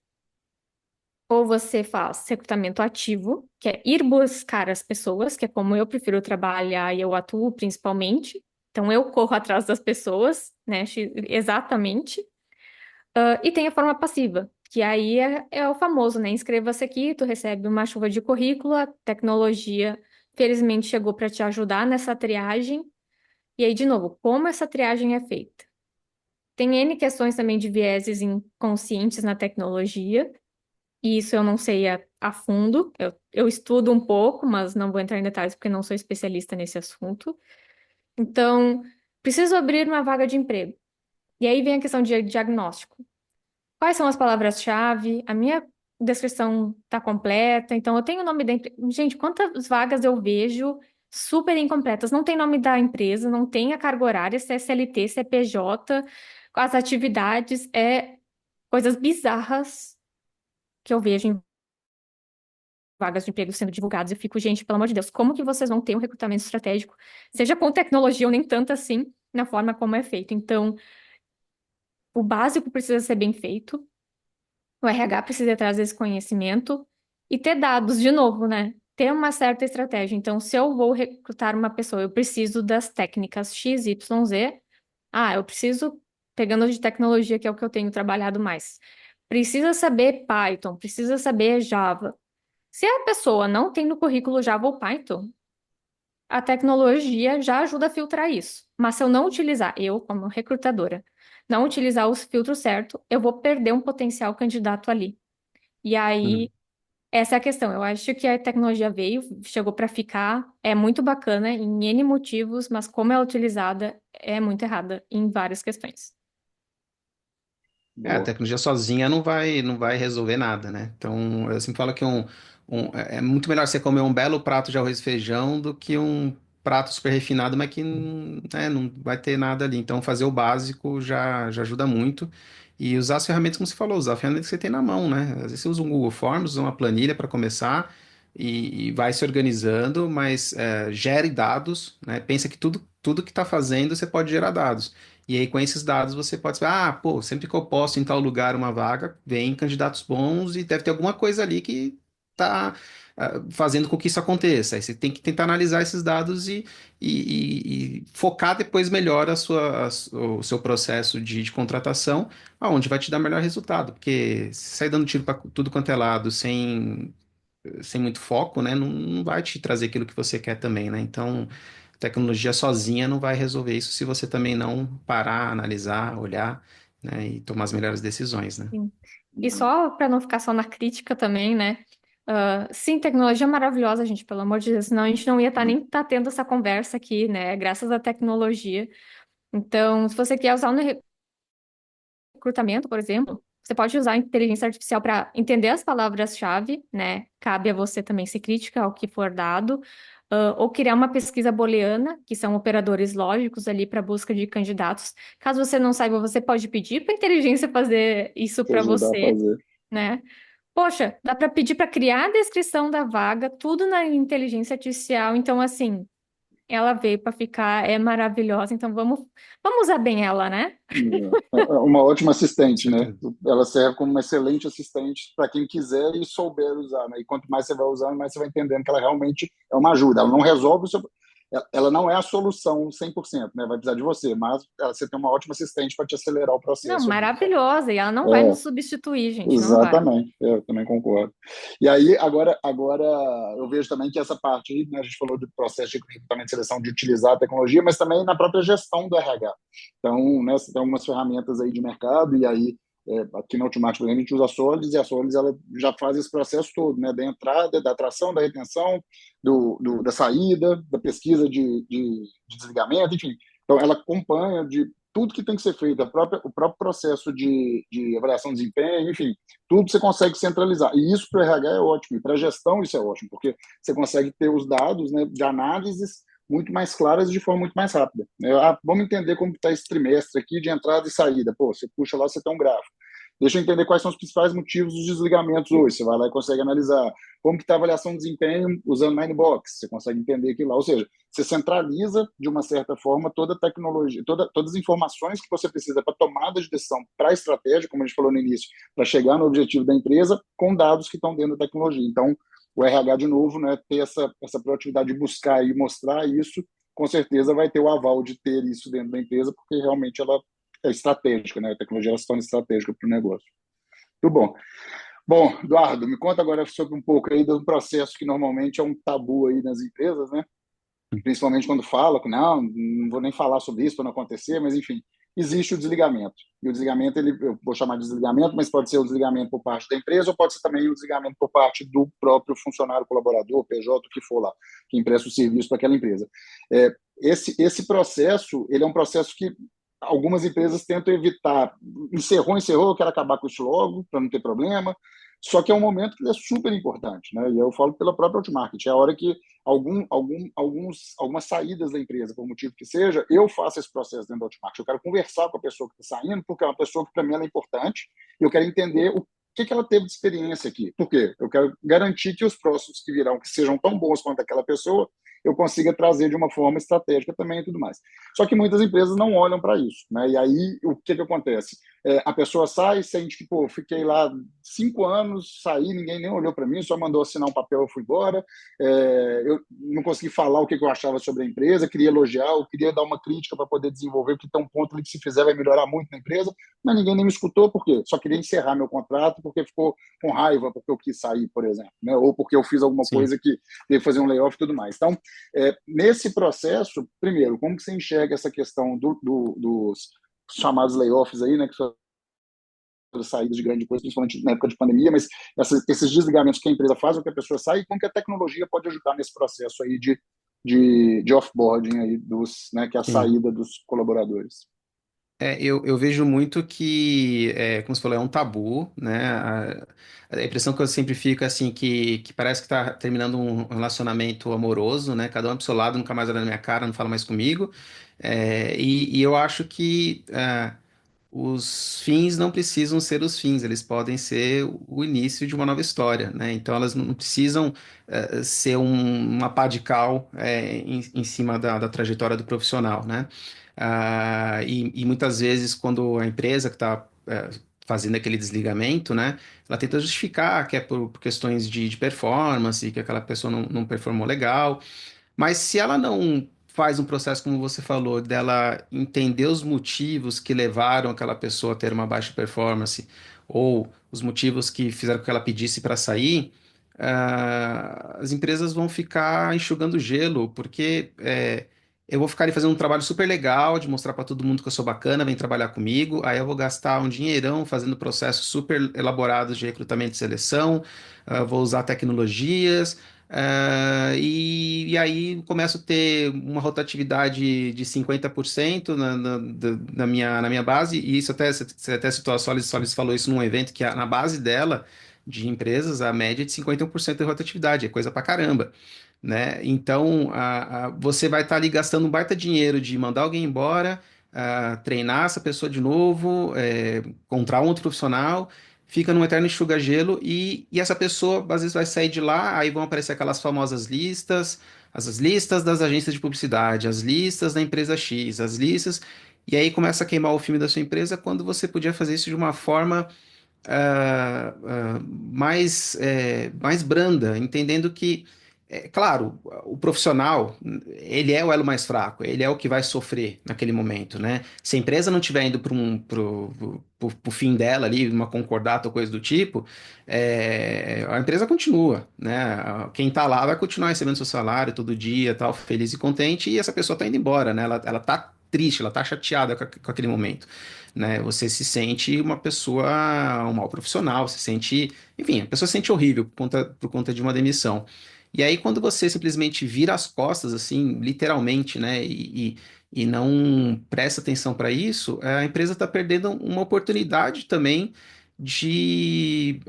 Ou você faz recrutamento ativo, que é ir buscar as pessoas, que é como eu prefiro trabalhar e eu atuo principalmente. Então, eu corro atrás das pessoas, né? Exatamente. E tem a forma passiva, que aí é o famoso, né? Inscreva-se aqui, tu recebe uma chuva de currículo, a tecnologia, felizmente, chegou para te ajudar nessa triagem. E aí, de novo, como essa triagem é feita? Tem N questões também de vieses inconscientes na tecnologia, e isso eu não sei a fundo. Eu estudo um pouco, mas não vou entrar em detalhes porque não sou especialista nesse assunto. Então, preciso abrir uma vaga de emprego. E aí vem a questão de diagnóstico. Quais são as palavras-chave? A minha descrição está completa, então eu tenho o nome da empresa. Gente, quantas vagas eu vejo super incompletas? Não tem nome da empresa, não tem a carga horária, se é CLT, se é PJ, as atividades, coisas bizarras que eu vejo em vagas de emprego sendo divulgadas. Eu fico, gente, pelo amor de Deus, como que vocês vão ter um recrutamento estratégico, seja com tecnologia ou nem tanto assim, na forma como é feito? Então, o básico precisa ser bem feito. O RH precisa trazer esse conhecimento e ter dados, de novo, né? Ter uma certa estratégia. Então, se eu vou recrutar uma pessoa, eu preciso das técnicas X, Y, Z. Eu preciso, pegando de tecnologia, que é o que eu tenho trabalhado mais. Precisa saber Python, precisa saber Java. Se a pessoa não tem no currículo Java ou Python, a tecnologia já ajuda a filtrar isso. Mas se eu não utilizar, eu como recrutadora, não utilizar os filtros certos, eu vou perder um potencial candidato ali. E aí, essa é a questão. Eu acho que a tecnologia veio, chegou para ficar, é muito bacana em N motivos, mas como é utilizada é muito errada em várias questões. A Boa. tecnologia sozinha não vai resolver nada, né? Então, eu sempre falo que é muito melhor você comer um belo prato de arroz e feijão do que um prato super refinado, mas que não vai ter nada ali. Então, fazer o básico já ajuda muito. E usar as ferramentas, como você falou, usar as ferramentas que você tem na mão, né? Às vezes você usa um Google Forms, usa uma planilha para começar e vai se organizando, mas gere dados, né? Pensa que tudo que está fazendo você pode gerar dados. E aí, com esses dados, você pode saber, pô, sempre que eu posto em tal lugar uma vaga, vem candidatos bons e deve ter alguma coisa ali que tá fazendo com que isso aconteça. Aí você tem que tentar analisar esses dados e focar depois melhor o seu processo de contratação, aonde vai te dar melhor resultado. Porque se sair dando tiro para tudo quanto é lado, sem muito foco, né, não vai te trazer aquilo que você quer também, né? Então, tecnologia sozinha não vai resolver isso se você também não parar, analisar, olhar, né, e tomar as melhores decisões, né? Sim. E só para não ficar só na crítica também, né? Sim, tecnologia é maravilhosa, gente, pelo amor de Deus, senão a gente não ia estar nem tá tendo essa conversa aqui, né? Graças à tecnologia. Então, se você quer usar no recrutamento, por exemplo, você pode usar a inteligência artificial para entender as palavras-chave, né? Cabe a você também ser crítica ao que for dado, ou criar uma pesquisa booleana, que são operadores lógicos ali para busca de candidatos. Caso você não saiba, você pode pedir para a inteligência fazer isso Te para ajudar a você, fazer. né? Poxa, dá para pedir para criar a descrição da vaga, tudo na inteligência artificial. Então, assim, ela veio para ficar, é maravilhosa. Então, vamos usar bem ela, né? É uma ótima Com assistente, né? certeza. Ela serve como uma excelente assistente para quem quiser e souber usar, né? E quanto mais você vai usando, mais você vai entendendo que ela realmente é uma ajuda. Ela não resolve o seu... Ela não é a solução 100%, né? Vai precisar de você, mas você tem uma ótima assistente para te acelerar o Não, processo ali. maravilhosa. E ela não vai É, nos substituir, gente, não vai. exatamente, eu também concordo. E aí, agora eu vejo também que essa parte aí, né, a gente falou do processo de recrutamento e seleção, de utilizar a tecnologia, mas também na própria gestão do RH. Então, né, você tem algumas ferramentas aí de mercado, e aí, aqui na Ultimate, por exemplo, a gente usa a Solis, e a Solis ela já faz esse processo todo, né, da entrada, da atração, da retenção, da saída, da pesquisa de desligamento, enfim. Então, ela acompanha de tudo que tem que ser feito, o próprio processo de avaliação de desempenho, enfim, tudo você consegue centralizar. E isso para o RH é ótimo, e para a gestão isso é ótimo, porque você consegue ter os dados, né, de análises muito mais claras e de forma muito mais rápida. Vamos entender como está esse trimestre aqui de entrada e saída. Pô, você puxa lá, você tem um gráfico. deixa eu entender quais são os principais motivos dos desligamentos hoje. Você vai lá e consegue analisar como que está a avaliação de desempenho usando Ninebox, você consegue entender aquilo lá. Ou seja, você centraliza, de uma certa forma, toda a tecnologia, todas as informações que você precisa para tomada de decisão para a estratégia, como a gente falou no início, para chegar no objetivo da empresa, com dados que estão dentro da tecnologia. Então, o RH, de novo, né, ter essa proatividade de buscar e mostrar isso, com certeza vai ter o aval de ter isso dentro da empresa, porque realmente ela é estratégica, né? A tecnologia ela se torna estratégica para o negócio. Muito bom. Bom, Eduardo, me conta agora sobre um pouco aí do processo que normalmente é um tabu aí nas empresas, né? Principalmente quando fala que não vou nem falar sobre isso para não acontecer, mas enfim, existe o desligamento. E o desligamento, eu vou chamar de desligamento, mas pode ser o desligamento por parte da empresa ou pode ser também o desligamento por parte do próprio funcionário, colaborador, PJ, o que for lá, que empresta o serviço para aquela empresa. Esse processo, ele é um processo que algumas empresas tentam evitar. Encerrou, eu quero acabar com isso logo, para não ter problema. Só que é um momento que é super importante, né? E eu falo pela própria Outmarket, é a hora que algumas saídas da empresa, por motivo que seja, eu faço esse processo dentro da Hotmart. Eu quero conversar com a pessoa que está saindo, porque é uma pessoa que para mim ela é importante, e eu quero entender o que ela teve de experiência aqui. Por quê? Eu quero garantir que os próximos que virão, que sejam tão bons quanto aquela pessoa, eu consiga trazer de uma forma estratégica também e tudo mais. Só que muitas empresas não olham para isso, né? E aí, o que acontece? A pessoa sai, sente que, pô, fiquei lá 5 anos, saí, ninguém nem olhou para mim, só mandou assinar um papel, eu fui embora. Eu não consegui falar o que eu achava sobre a empresa, queria elogiar, eu queria dar uma crítica para poder desenvolver, porque tem um ponto ali que se fizer vai melhorar muito na empresa, mas ninguém nem me escutou, por quê? Só queria encerrar meu contrato porque ficou com raiva, porque eu quis sair, por exemplo, né? Ou porque eu fiz alguma Sim. coisa que teve que fazer um layoff e tudo mais. Então, nesse processo, primeiro, como que você enxerga essa questão dos chamados layoffs aí, né, que são saídas de grande coisa, principalmente na época de pandemia, mas esses desligamentos que a empresa faz, ou que a pessoa sai, e como que a tecnologia pode ajudar nesse processo aí de offboarding aí né, que é a Sim. saída dos colaboradores. Eu vejo muito que, como você falou, é um tabu, né? A impressão que eu sempre fico é assim, que parece que tá terminando um relacionamento amoroso, né? Cada um pro seu lado, nunca mais olha na minha cara, não fala mais comigo. E eu acho que os fins não precisam ser os fins, eles podem ser o início de uma nova história, né? Então elas não precisam ser uma pá de cal em cima da trajetória do profissional, né? E muitas vezes quando a empresa que está fazendo aquele desligamento, né? Ela tenta justificar que é por questões de performance, que aquela pessoa não performou legal. Mas se ela não faz um processo, como você falou, dela entender os motivos que levaram aquela pessoa a ter uma baixa performance, ou os motivos que fizeram com que ela pedisse para sair, as empresas vão ficar enxugando gelo, porque eu vou ficar ali fazendo um trabalho super legal de mostrar para todo mundo que eu sou bacana, vem trabalhar comigo, aí eu vou gastar um dinheirão fazendo processos super elaborados de recrutamento e seleção, vou usar tecnologias. E aí começo a ter uma rotatividade de 50% na minha base, e isso até, você até citou a Solis falou isso num evento, que na base dela, de empresas, a média é de 51% de rotatividade, é coisa pra caramba, né? Então, você vai estar ali gastando um baita dinheiro de mandar alguém embora, treinar essa pessoa de novo, encontrar um outro profissional, fica num eterno enxuga-gelo e essa pessoa às vezes vai sair de lá, aí vão aparecer aquelas famosas listas, as listas das agências de publicidade, as listas da empresa X, as listas, e aí começa a queimar o filme da sua empresa quando você podia fazer isso de uma forma mais branda, entendendo que, claro, o profissional, ele é o elo mais fraco, ele é o que vai sofrer naquele momento, né? Se a empresa não estiver indo para pro fim dela ali, uma concordata ou coisa do tipo, a empresa continua, né? Quem está lá vai continuar recebendo seu salário todo dia, tal, feliz e contente, e essa pessoa está indo embora, né? Ela tá triste, ela tá chateada com aquele momento, né? Você se sente uma pessoa, um mau profissional, se sente, enfim, a pessoa se sente horrível por conta de uma demissão. E aí, quando você simplesmente vira as costas, assim, literalmente, né, e não presta atenção para isso, a empresa está perdendo uma oportunidade também de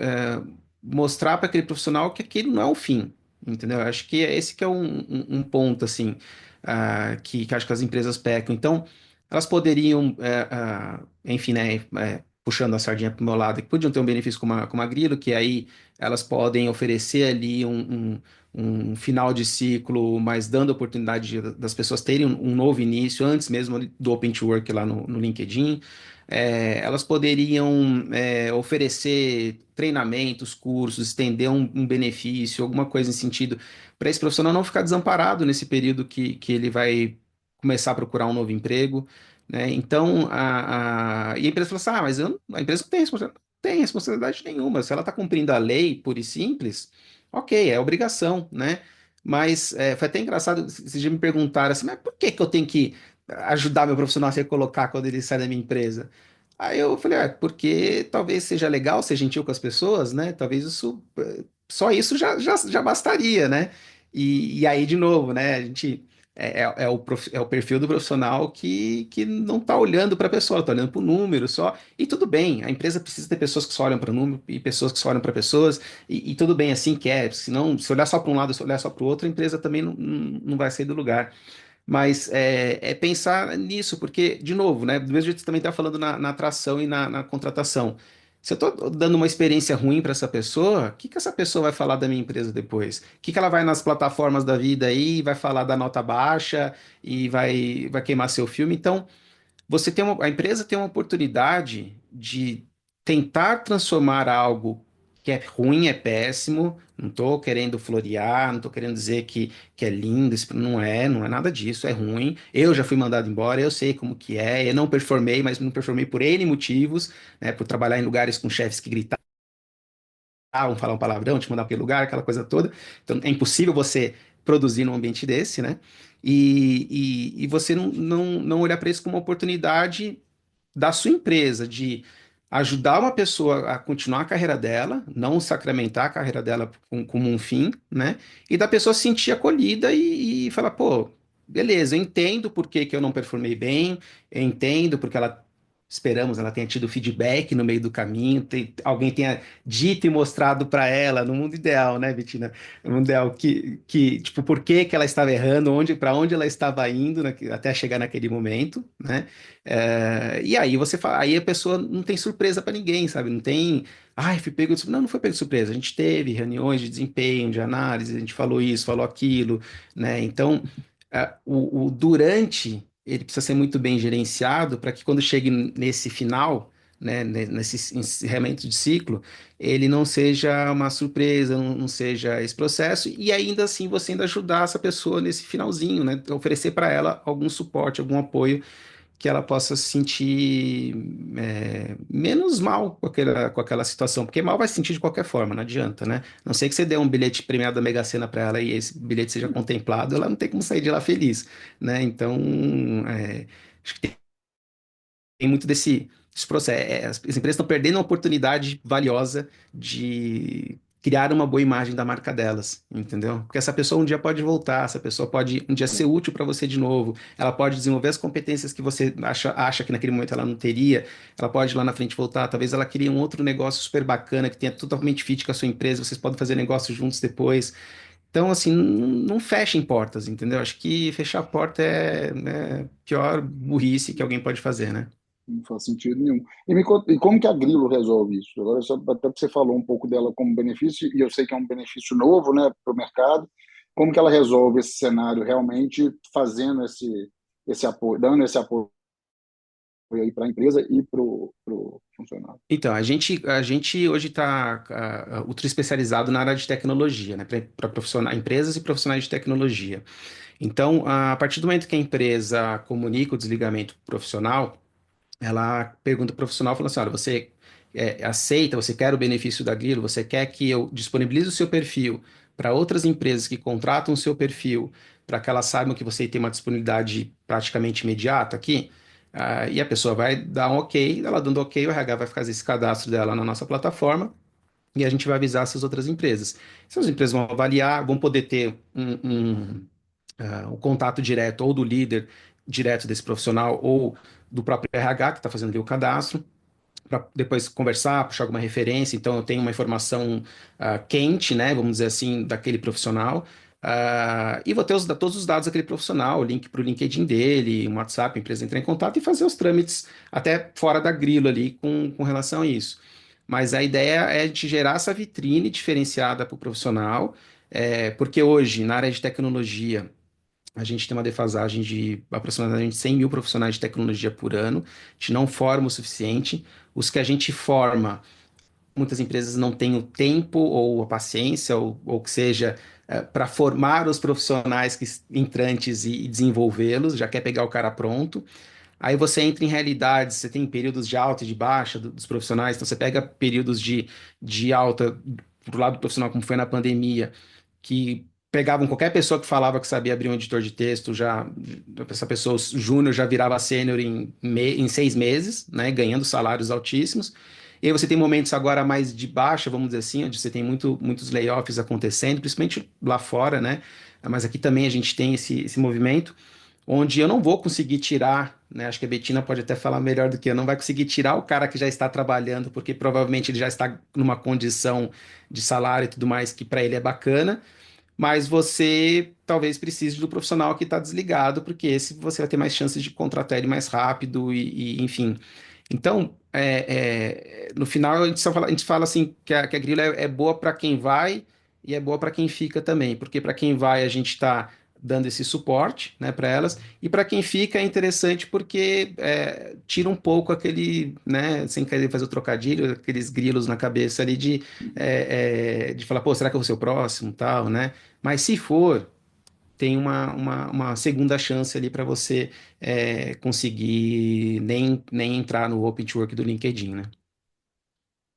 mostrar para aquele profissional que aquele não é o fim, entendeu? Eu acho que esse que é um ponto, assim, que acho que as empresas pecam. Então, elas poderiam, enfim, né, puxando a sardinha para o meu lado, que podiam ter um benefício como a Grilo, que aí elas podem oferecer ali um final de ciclo, mas dando a oportunidade das pessoas terem um novo início, antes mesmo do Open to Work lá no LinkedIn. Elas poderiam oferecer treinamentos, cursos, estender um benefício, alguma coisa em sentido para esse profissional não ficar desamparado nesse período que ele vai começar a procurar um novo emprego, né? Então, e a empresa falou assim: ah, mas a empresa não tem responsabilidade nenhuma. Se ela está cumprindo a lei, pura e simples, ok, é obrigação, né? Mas foi até engraçado, se já me perguntaram assim, mas por que que eu tenho que ajudar meu profissional a se recolocar quando ele sai da minha empresa? Aí eu falei, porque talvez seja legal ser gentil com as pessoas, né? Talvez só isso já bastaria, né? E aí, de novo, né? A gente é o perfil do profissional que não está olhando para a pessoa, está olhando para o número só. E tudo bem, a empresa precisa ter pessoas que só olham para o número e pessoas que só olham para pessoas, e tudo bem assim que é. Senão, se olhar só para um lado, se olhar só para o outro, a empresa também não vai sair do lugar. Mas é pensar nisso, porque, de novo, né, do mesmo jeito que você também está falando na atração e na contratação. Se eu estou dando uma experiência ruim para essa pessoa, o que que essa pessoa vai falar da minha empresa depois? O que que ela vai nas plataformas da vida aí, vai falar da nota baixa e vai queimar seu filme? Então, a empresa tem uma oportunidade de tentar transformar algo que é ruim, é péssimo. Não estou querendo florear, não estou querendo dizer que é lindo, não é nada disso, é ruim. Eu já fui mandado embora, eu sei como que é. Eu não performei, mas não performei por N motivos, né? Por trabalhar em lugares com chefes que gritavam, falar um palavrão, te mandar para aquele lugar, aquela coisa toda. Então é impossível você produzir num ambiente desse, né? E você não olhar para isso como uma oportunidade da sua empresa de ajudar uma pessoa a continuar a carreira dela, não sacramentar a carreira dela como um fim, né? E da pessoa se sentir acolhida e falar, pô, beleza, eu entendo por que que eu não performei bem, eu entendo porque esperamos, ela tenha tido feedback no meio do caminho, alguém tenha dito e mostrado para ela, no mundo ideal, né, Betina? No mundo ideal, tipo, por que que ela estava errando, para onde ela estava indo, até chegar naquele momento, né? E aí aí a pessoa não tem surpresa para ninguém, sabe? Não tem, ai, fui pego de surpresa. Não, não foi pego de surpresa. A gente teve reuniões de desempenho, de análise, a gente falou isso, falou aquilo, né? Então, o durante ele precisa ser muito bem gerenciado para que quando chegue nesse final, né, nesse encerramento de ciclo, ele não seja uma surpresa, não seja esse processo, e ainda assim você ainda ajudar essa pessoa nesse finalzinho, né? Oferecer para ela algum suporte, algum apoio que ela possa se sentir menos mal com aquela situação, porque mal vai se sentir de qualquer forma, não adianta, né? Não sei que você dê um bilhete premiado da Mega Sena para ela e esse bilhete seja contemplado, ela não tem como sair de lá feliz, né? Então, acho que tem muito desse processo. As empresas estão perdendo uma oportunidade valiosa de criar uma boa imagem da marca delas, entendeu? Porque essa pessoa um dia pode voltar, essa pessoa pode um dia ser útil para você de novo, ela pode desenvolver as competências que você acha que naquele momento ela não teria, ela pode lá na frente voltar, talvez ela crie um outro negócio super bacana que tenha totalmente fit com a sua empresa, vocês podem fazer negócios juntos depois. Então, assim, não fechem portas, entendeu? Acho que fechar a porta é a pior burrice que alguém pode fazer, né? Não faz sentido nenhum. E como que a Grilo resolve isso? Agora, até que você falou um pouco dela como benefício, e eu sei que é um benefício novo, né, para o mercado. Como que ela resolve esse cenário realmente fazendo esse apoio, dando esse apoio aí para a empresa e para o funcionário? Então, a gente hoje está ultra especializado na área de tecnologia, né, para empresas e profissionais de tecnologia. Então, a partir do momento que a empresa comunica o desligamento profissional, ela pergunta ao profissional, falando assim, olha, você aceita, você quer o benefício da Grilo, você quer que eu disponibilize o seu perfil para outras empresas que contratam o seu perfil, para que elas saibam que você tem uma disponibilidade praticamente imediata aqui? E a pessoa vai dar um ok, ela dando ok, o RH vai fazer esse cadastro dela na nossa plataforma e a gente vai avisar essas outras empresas. Essas empresas vão avaliar, vão poder ter um contato direto ou do líder direto desse profissional ou do próprio RH que está fazendo ali o cadastro, para depois conversar, puxar alguma referência. Então, eu tenho uma informação quente, né, vamos dizer assim, daquele profissional. E vou ter todos os dados daquele profissional, o link para o LinkedIn dele, um WhatsApp, a empresa entrar em contato e fazer os trâmites até fora da Grilo ali com relação a isso. Mas a ideia é de gerar essa vitrine diferenciada para o profissional, porque hoje, na área de tecnologia, a gente tem uma defasagem de aproximadamente 100 mil profissionais de tecnologia por ano. A gente não forma o suficiente. Os que a gente forma, muitas empresas não têm o tempo ou a paciência, ou que seja, para formar os profissionais entrantes e desenvolvê-los, já quer pegar o cara pronto. Aí você entra em realidades, você tem períodos de alta e de baixa dos profissionais, então você pega períodos de alta pro lado do profissional, como foi na pandemia, que pegavam qualquer pessoa que falava que sabia abrir um editor de texto, essa pessoa júnior já virava sênior em 6 meses, né, ganhando salários altíssimos. E aí você tem momentos agora mais de baixa, vamos dizer assim, onde você tem muitos layoffs acontecendo, principalmente lá fora, né? Mas aqui também a gente tem esse movimento onde eu não vou conseguir tirar, né? Acho que a Betina pode até falar melhor do que eu, não vai conseguir tirar o cara que já está trabalhando, porque provavelmente ele já está numa condição de salário e tudo mais que para ele é bacana, mas você talvez precise do profissional que está desligado, porque esse você vai ter mais chances de contratar ele mais rápido enfim. Então, no final, a gente fala assim que a Grilo é boa para quem vai e é boa para quem fica também, porque para quem vai a gente está dando esse suporte, né, para elas, e para quem fica é interessante porque tira um pouco aquele, né, sem querer fazer o trocadilho, aqueles grilos na cabeça ali de falar, pô, será que eu vou ser o próximo, tal, né? Mas se for, tem uma segunda chance ali para você conseguir nem entrar no Open to Work do LinkedIn, né?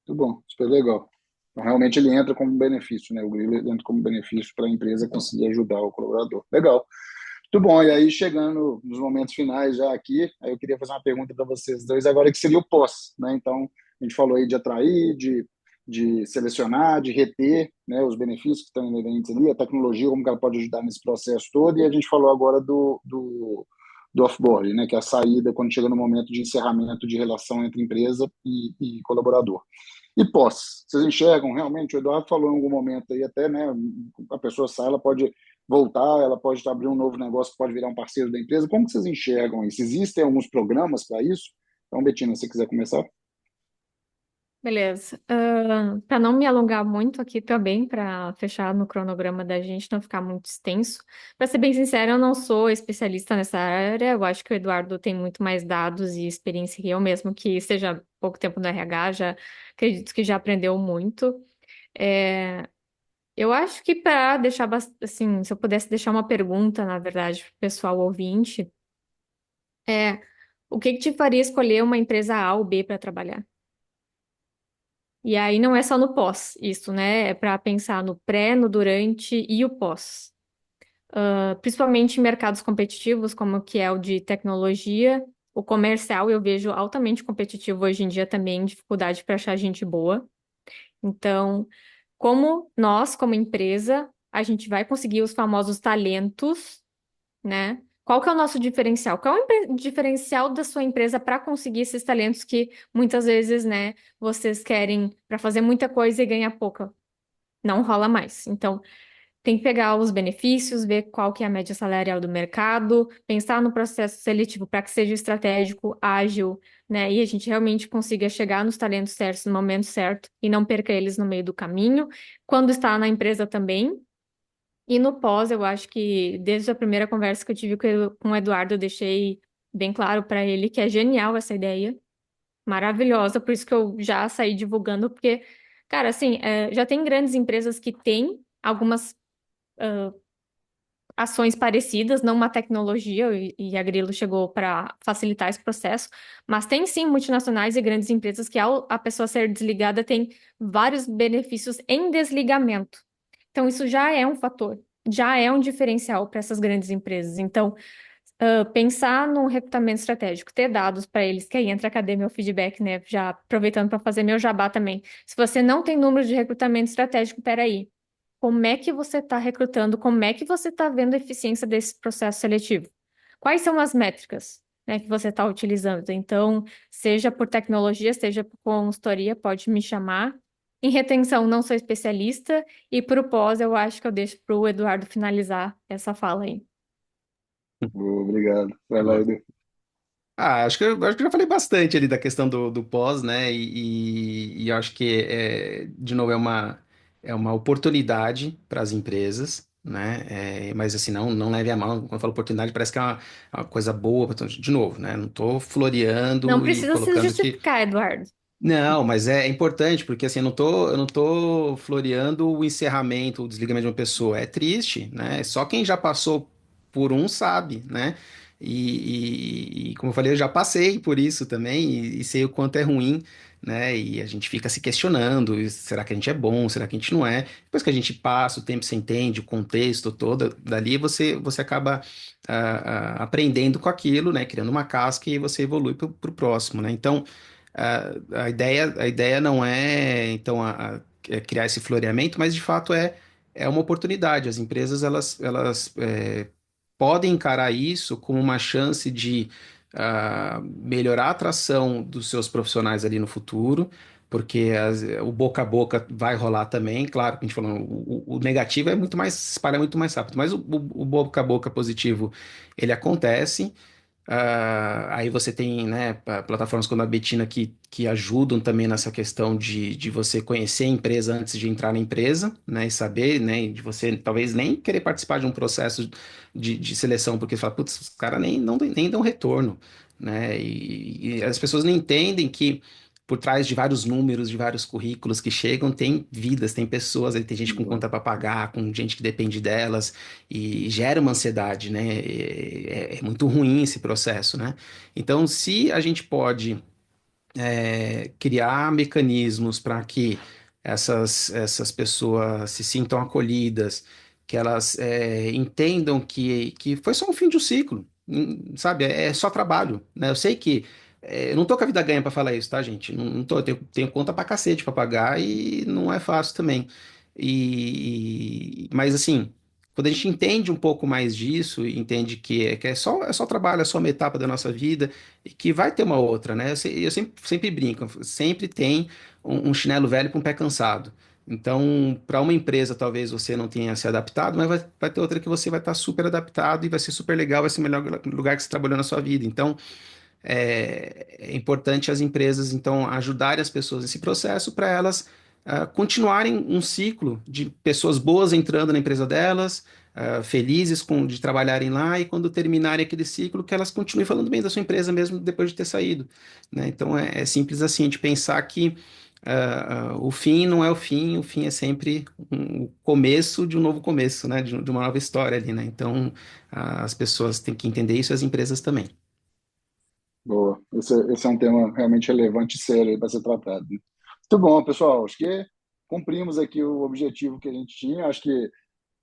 Muito bom, super legal. Então, realmente ele entra como benefício, né? O Grilo ele entra como benefício para a empresa conseguir ajudar o colaborador. Legal. Muito bom. E aí, chegando nos momentos finais já aqui, aí eu queria fazer uma pergunta para vocês dois agora, que seria o pós, né? Então, a gente falou aí de atrair, de selecionar, de reter, né, os benefícios que estão inerentes ali, a tecnologia, como que ela pode ajudar nesse processo todo, e a gente falou agora do offboard, né, que é a saída quando chega no momento de encerramento de relação entre empresa e colaborador. E pós, vocês enxergam realmente, o Eduardo falou em algum momento aí até, né, a pessoa sai, ela pode voltar, ela pode abrir um novo negócio, pode virar um parceiro da empresa. Como que vocês enxergam isso? Existem alguns programas para isso? Então, Betina, se você quiser começar. Beleza. Para não me alongar muito aqui também, para fechar no cronograma da gente, não ficar muito extenso. Para ser bem sincera, eu não sou especialista nessa área. Eu acho que o Eduardo tem muito mais dados e experiência que eu, mesmo que esteja pouco tempo no RH, já acredito que já aprendeu muito. É, eu acho que para deixar assim, se eu pudesse deixar uma pergunta, na verdade, para o pessoal ouvinte, é o que que te faria escolher uma empresa A ou B para trabalhar? E aí não é só no pós, isso, né? É para pensar no pré, no durante e o pós. Principalmente em mercados competitivos, como que é o de tecnologia, o comercial eu vejo altamente competitivo hoje em dia também, dificuldade para achar gente boa. Então, como nós, como empresa, a gente vai conseguir os famosos talentos, né? Qual que é o nosso diferencial? Qual é o diferencial da sua empresa para conseguir esses talentos que muitas vezes, né, vocês querem para fazer muita coisa e ganhar pouca? Não rola mais. Então, tem que pegar os benefícios, ver qual que é a média salarial do mercado, pensar no processo seletivo para que seja estratégico, ágil, né? E a gente realmente consiga chegar nos talentos certos no momento certo e não perca eles no meio do caminho. Quando está na empresa também. E no pós, eu acho que desde a primeira conversa que eu tive com o Eduardo, eu deixei bem claro para ele que é genial essa ideia, maravilhosa, por isso que eu já saí divulgando, porque, cara, assim, já tem grandes empresas que têm algumas ações parecidas, não uma tecnologia, e a Grilo chegou para facilitar esse processo, mas tem sim multinacionais e grandes empresas que, ao a pessoa ser desligada, tem vários benefícios em desligamento. Então, isso já é um fator, já é um diferencial para essas grandes empresas. Então, pensar num recrutamento estratégico, ter dados para eles, que aí entra cadê meu feedback, né? Já aproveitando para fazer meu jabá também. Se você não tem número de recrutamento estratégico, peraí. Como é que você está recrutando? Como é que você está vendo a eficiência desse processo seletivo? Quais são as métricas, né, que você está utilizando? Então, seja por tecnologia, seja por consultoria, pode me chamar. Em retenção, não sou especialista, e para o pós, eu acho que eu deixo para o Eduardo finalizar essa fala aí. Obrigado. Vai lá, Boa. Edu. Acho que eu já falei bastante ali da questão do pós, né? E eu acho que, de novo, é uma oportunidade para as empresas, né? Mas assim, não leve a mão. Quando eu falo oportunidade, parece que é uma coisa boa. Então, de novo, né? Não estou Não floreando e precisa se colocando que. justificar, Eduardo. Não, mas é importante, porque assim, eu não tô floreando o encerramento, o desligamento de uma pessoa. É triste, né? Só quem já passou por um sabe, né? E como eu falei, eu já passei por isso também e sei o quanto é ruim, né? E a gente fica se questionando, será que a gente é bom, será que a gente não é? Depois que a gente passa, o tempo você entende, o contexto todo, dali você acaba aprendendo com aquilo, né? Criando uma casca e você evolui pro próximo, né? Então, a ideia não é, então, criar esse floreamento, mas de fato é uma oportunidade. As empresas, elas podem encarar isso como uma chance de melhorar a atração dos seus profissionais ali no futuro, porque o boca a boca vai rolar também. Claro, que a gente falou, o negativo é muito mais, se espalha muito mais rápido, mas o boca a boca positivo, ele acontece. Aí você tem, né, plataformas como a Betina que ajudam também nessa questão de você conhecer a empresa antes de entrar na empresa, né, e saber, né, de você talvez nem querer participar de um processo de seleção, porque fala, putz, os caras nem dão retorno, né, e as pessoas não entendem que por trás de vários números, de vários currículos que chegam, tem vidas, tem pessoas, aí tem gente com conta para pagar, com gente que depende delas, e gera uma ansiedade, né? É muito ruim esse processo, né? Então, se a gente pode criar mecanismos para que essas pessoas se sintam acolhidas, que elas entendam que foi só um fim de um ciclo, sabe? É só trabalho, né? Eu sei que eu não tô com a vida ganha para falar isso, tá, gente? Não tô, tenho conta pra cacete pra pagar e não é fácil também. Mas assim, quando a gente entende um pouco mais disso, entende que é só trabalho, é só uma etapa da nossa vida, e que vai ter uma outra, né? Eu sempre brinco, sempre tem um chinelo velho com um pé cansado. Então, para uma empresa, talvez você não tenha se adaptado, mas vai ter outra que você vai estar super adaptado e vai ser super legal, vai ser o melhor lugar que você trabalhou na sua vida. Então, é importante as empresas, então, ajudarem as pessoas nesse processo para elas continuarem um ciclo de pessoas boas entrando na empresa delas, felizes de trabalharem lá, e quando terminarem aquele ciclo, que elas continuem falando bem da sua empresa mesmo depois de ter saído, né? Então, é simples assim, de pensar que o fim não é o fim é sempre o começo de um novo começo, né? De uma nova história ali, né? Então, as pessoas têm que entender isso e as empresas também. Boa. Esse é um tema realmente relevante e sério para ser tratado, né? Muito bom, pessoal. Acho que cumprimos aqui o objetivo que a gente tinha. Acho que,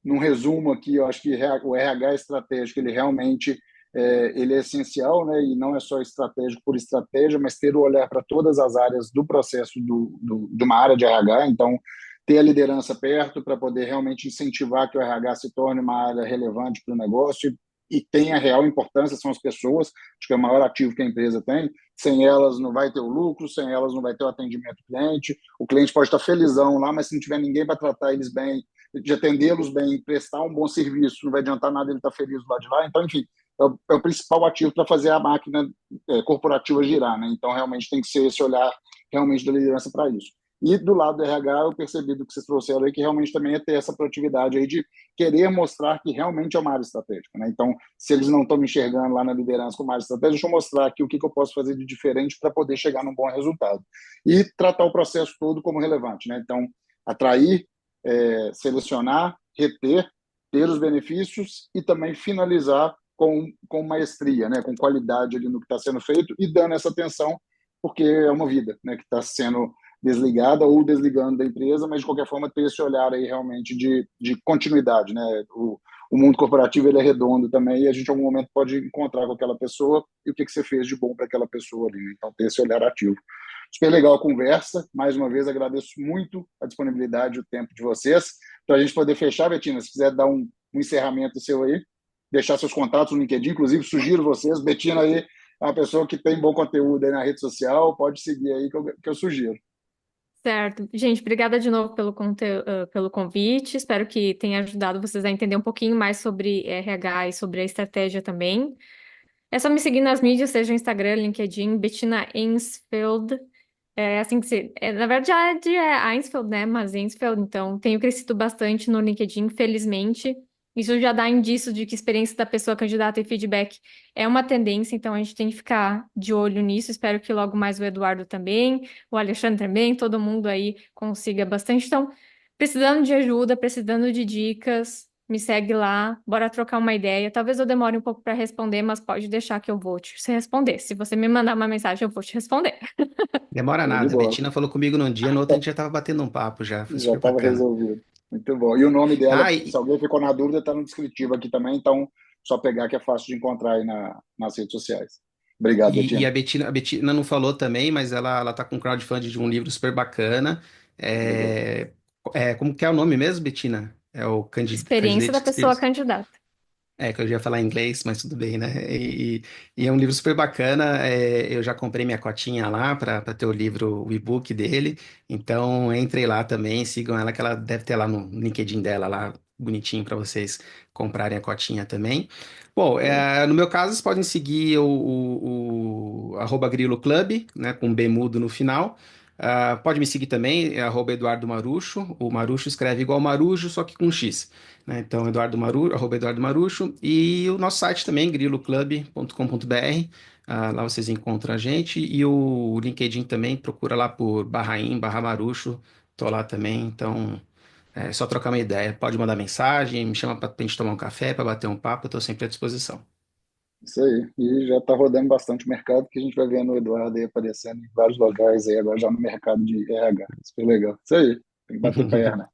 num resumo aqui, eu acho que o RH estratégico, ele realmente ele é essencial, né? E não é só estratégico por estratégia, mas ter o olhar para todas as áreas do processo de uma área de RH. Então, ter a liderança perto para poder realmente incentivar que o RH se torne uma área relevante para o negócio e tenha real importância, são as pessoas, acho que é o maior ativo que a empresa tem. Sem elas não vai ter o lucro, sem elas não vai ter o atendimento ao cliente. O cliente pode estar felizão lá, mas se não tiver ninguém para tratar eles bem, de atendê-los bem, prestar um bom serviço, não vai adiantar nada ele estar feliz lá de lá. Então, enfim, é o principal ativo para fazer a máquina corporativa girar, né? Então, realmente tem que ser esse olhar realmente da liderança para isso. E do lado do RH, eu percebi do que vocês trouxeram aí, que realmente também é ter essa proatividade aí de querer mostrar que realmente é uma área estratégica, né? Então, se eles não estão me enxergando lá na liderança como área estratégica, deixa eu mostrar aqui o que eu posso fazer de diferente para poder chegar num bom resultado. E tratar o processo todo como relevante, né? Então, atrair, selecionar, reter, ter os benefícios e também finalizar com maestria, né? Com qualidade ali no que está sendo feito e dando essa atenção, porque é uma vida, né? Que está sendo desligada ou desligando da empresa, mas de qualquer forma ter esse olhar aí realmente de continuidade, né? O mundo corporativo ele é redondo também e a gente em algum momento pode encontrar com aquela pessoa e o que você fez de bom para aquela pessoa ali, né? Então ter esse olhar ativo. Super legal a conversa. Mais uma vez agradeço muito a disponibilidade e o tempo de vocês. Para a gente poder fechar, Betina, se quiser dar um encerramento seu aí, deixar seus contatos no LinkedIn, inclusive sugiro vocês, Betina aí é uma pessoa que tem bom conteúdo aí na rede social, pode seguir aí que eu sugiro. Certo. Gente, obrigada de novo pelo convite. Espero que tenha ajudado vocês a entender um pouquinho mais sobre RH e sobre a estratégia também. É só me seguir nas mídias, seja Instagram, LinkedIn, Bettina Ainsfeld. É assim que se. Na verdade é Ainsfeld, né? Mas Ainsfeld, então, tenho crescido bastante no LinkedIn, felizmente. Isso já dá indício de que a experiência da pessoa candidata e feedback é uma tendência, então a gente tem que ficar de olho nisso. Espero que logo mais o Eduardo também, o Alexandre também, todo mundo aí consiga bastante. Então, precisando de ajuda, precisando de dicas, me segue lá, bora trocar uma ideia. Talvez eu demore um pouco para responder, mas pode deixar que eu vou te responder. Se você me mandar uma mensagem, eu vou te responder. Demora Show de nada. A bola. Bettina falou comigo num dia, no outro a gente já tava batendo um papo já. Foi Já super estava bacana. resolvido. Muito bom. E o nome dela, Ah, se alguém ficou na dúvida, está no descritivo aqui também, então só pegar que é fácil de encontrar aí nas redes sociais. Obrigado, e Betina. a Bettina não falou também, mas ela tá com crowdfunding de um livro super bacana. Legal. Como que é o nome mesmo, Bettina? É o Experiência Candidate da pessoa Experience. candidata. Que eu já ia falar inglês, mas tudo bem, né? E é um livro super bacana. Eu já comprei minha cotinha lá para ter o livro, o e-book dele. Então, entrei lá também, sigam ela, que ela deve ter lá no LinkedIn dela, lá bonitinho para vocês comprarem a cotinha também. Bom, Show. no meu caso, vocês podem seguir o arroba Grilo Club, né, com B mudo no final. Pode me seguir também, é arroba Eduardo Marucho. O Marucho escreve igual Marujo, só que com X, né? Então, arroba Eduardo Marucho, e o nosso site também, griloclub.com.br. Lá vocês encontram a gente, e o LinkedIn também, procura lá por /in, /marucho, tô lá também, então é só trocar uma ideia. Pode mandar mensagem, me chama pra gente tomar um café, para bater um papo, eu tô sempre à disposição. Isso aí. E já está rodando bastante o mercado, que a gente vai vendo o Eduardo aí aparecendo em vários locais aí, agora já no mercado de RH. Super legal. Isso aí. Tem que bater perna.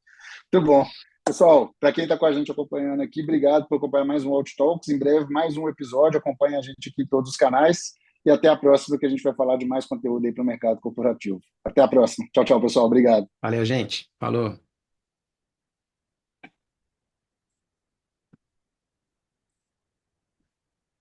Muito bom. Pessoal, para quem está com a gente acompanhando aqui, obrigado por acompanhar mais um Out Talks. Em breve, mais um episódio. Acompanhe a gente aqui em todos os canais. E até a próxima, que a gente vai falar de mais conteúdo aí para o mercado corporativo. Até a próxima. Tchau, tchau, pessoal. Obrigado. Valeu, gente. Falou.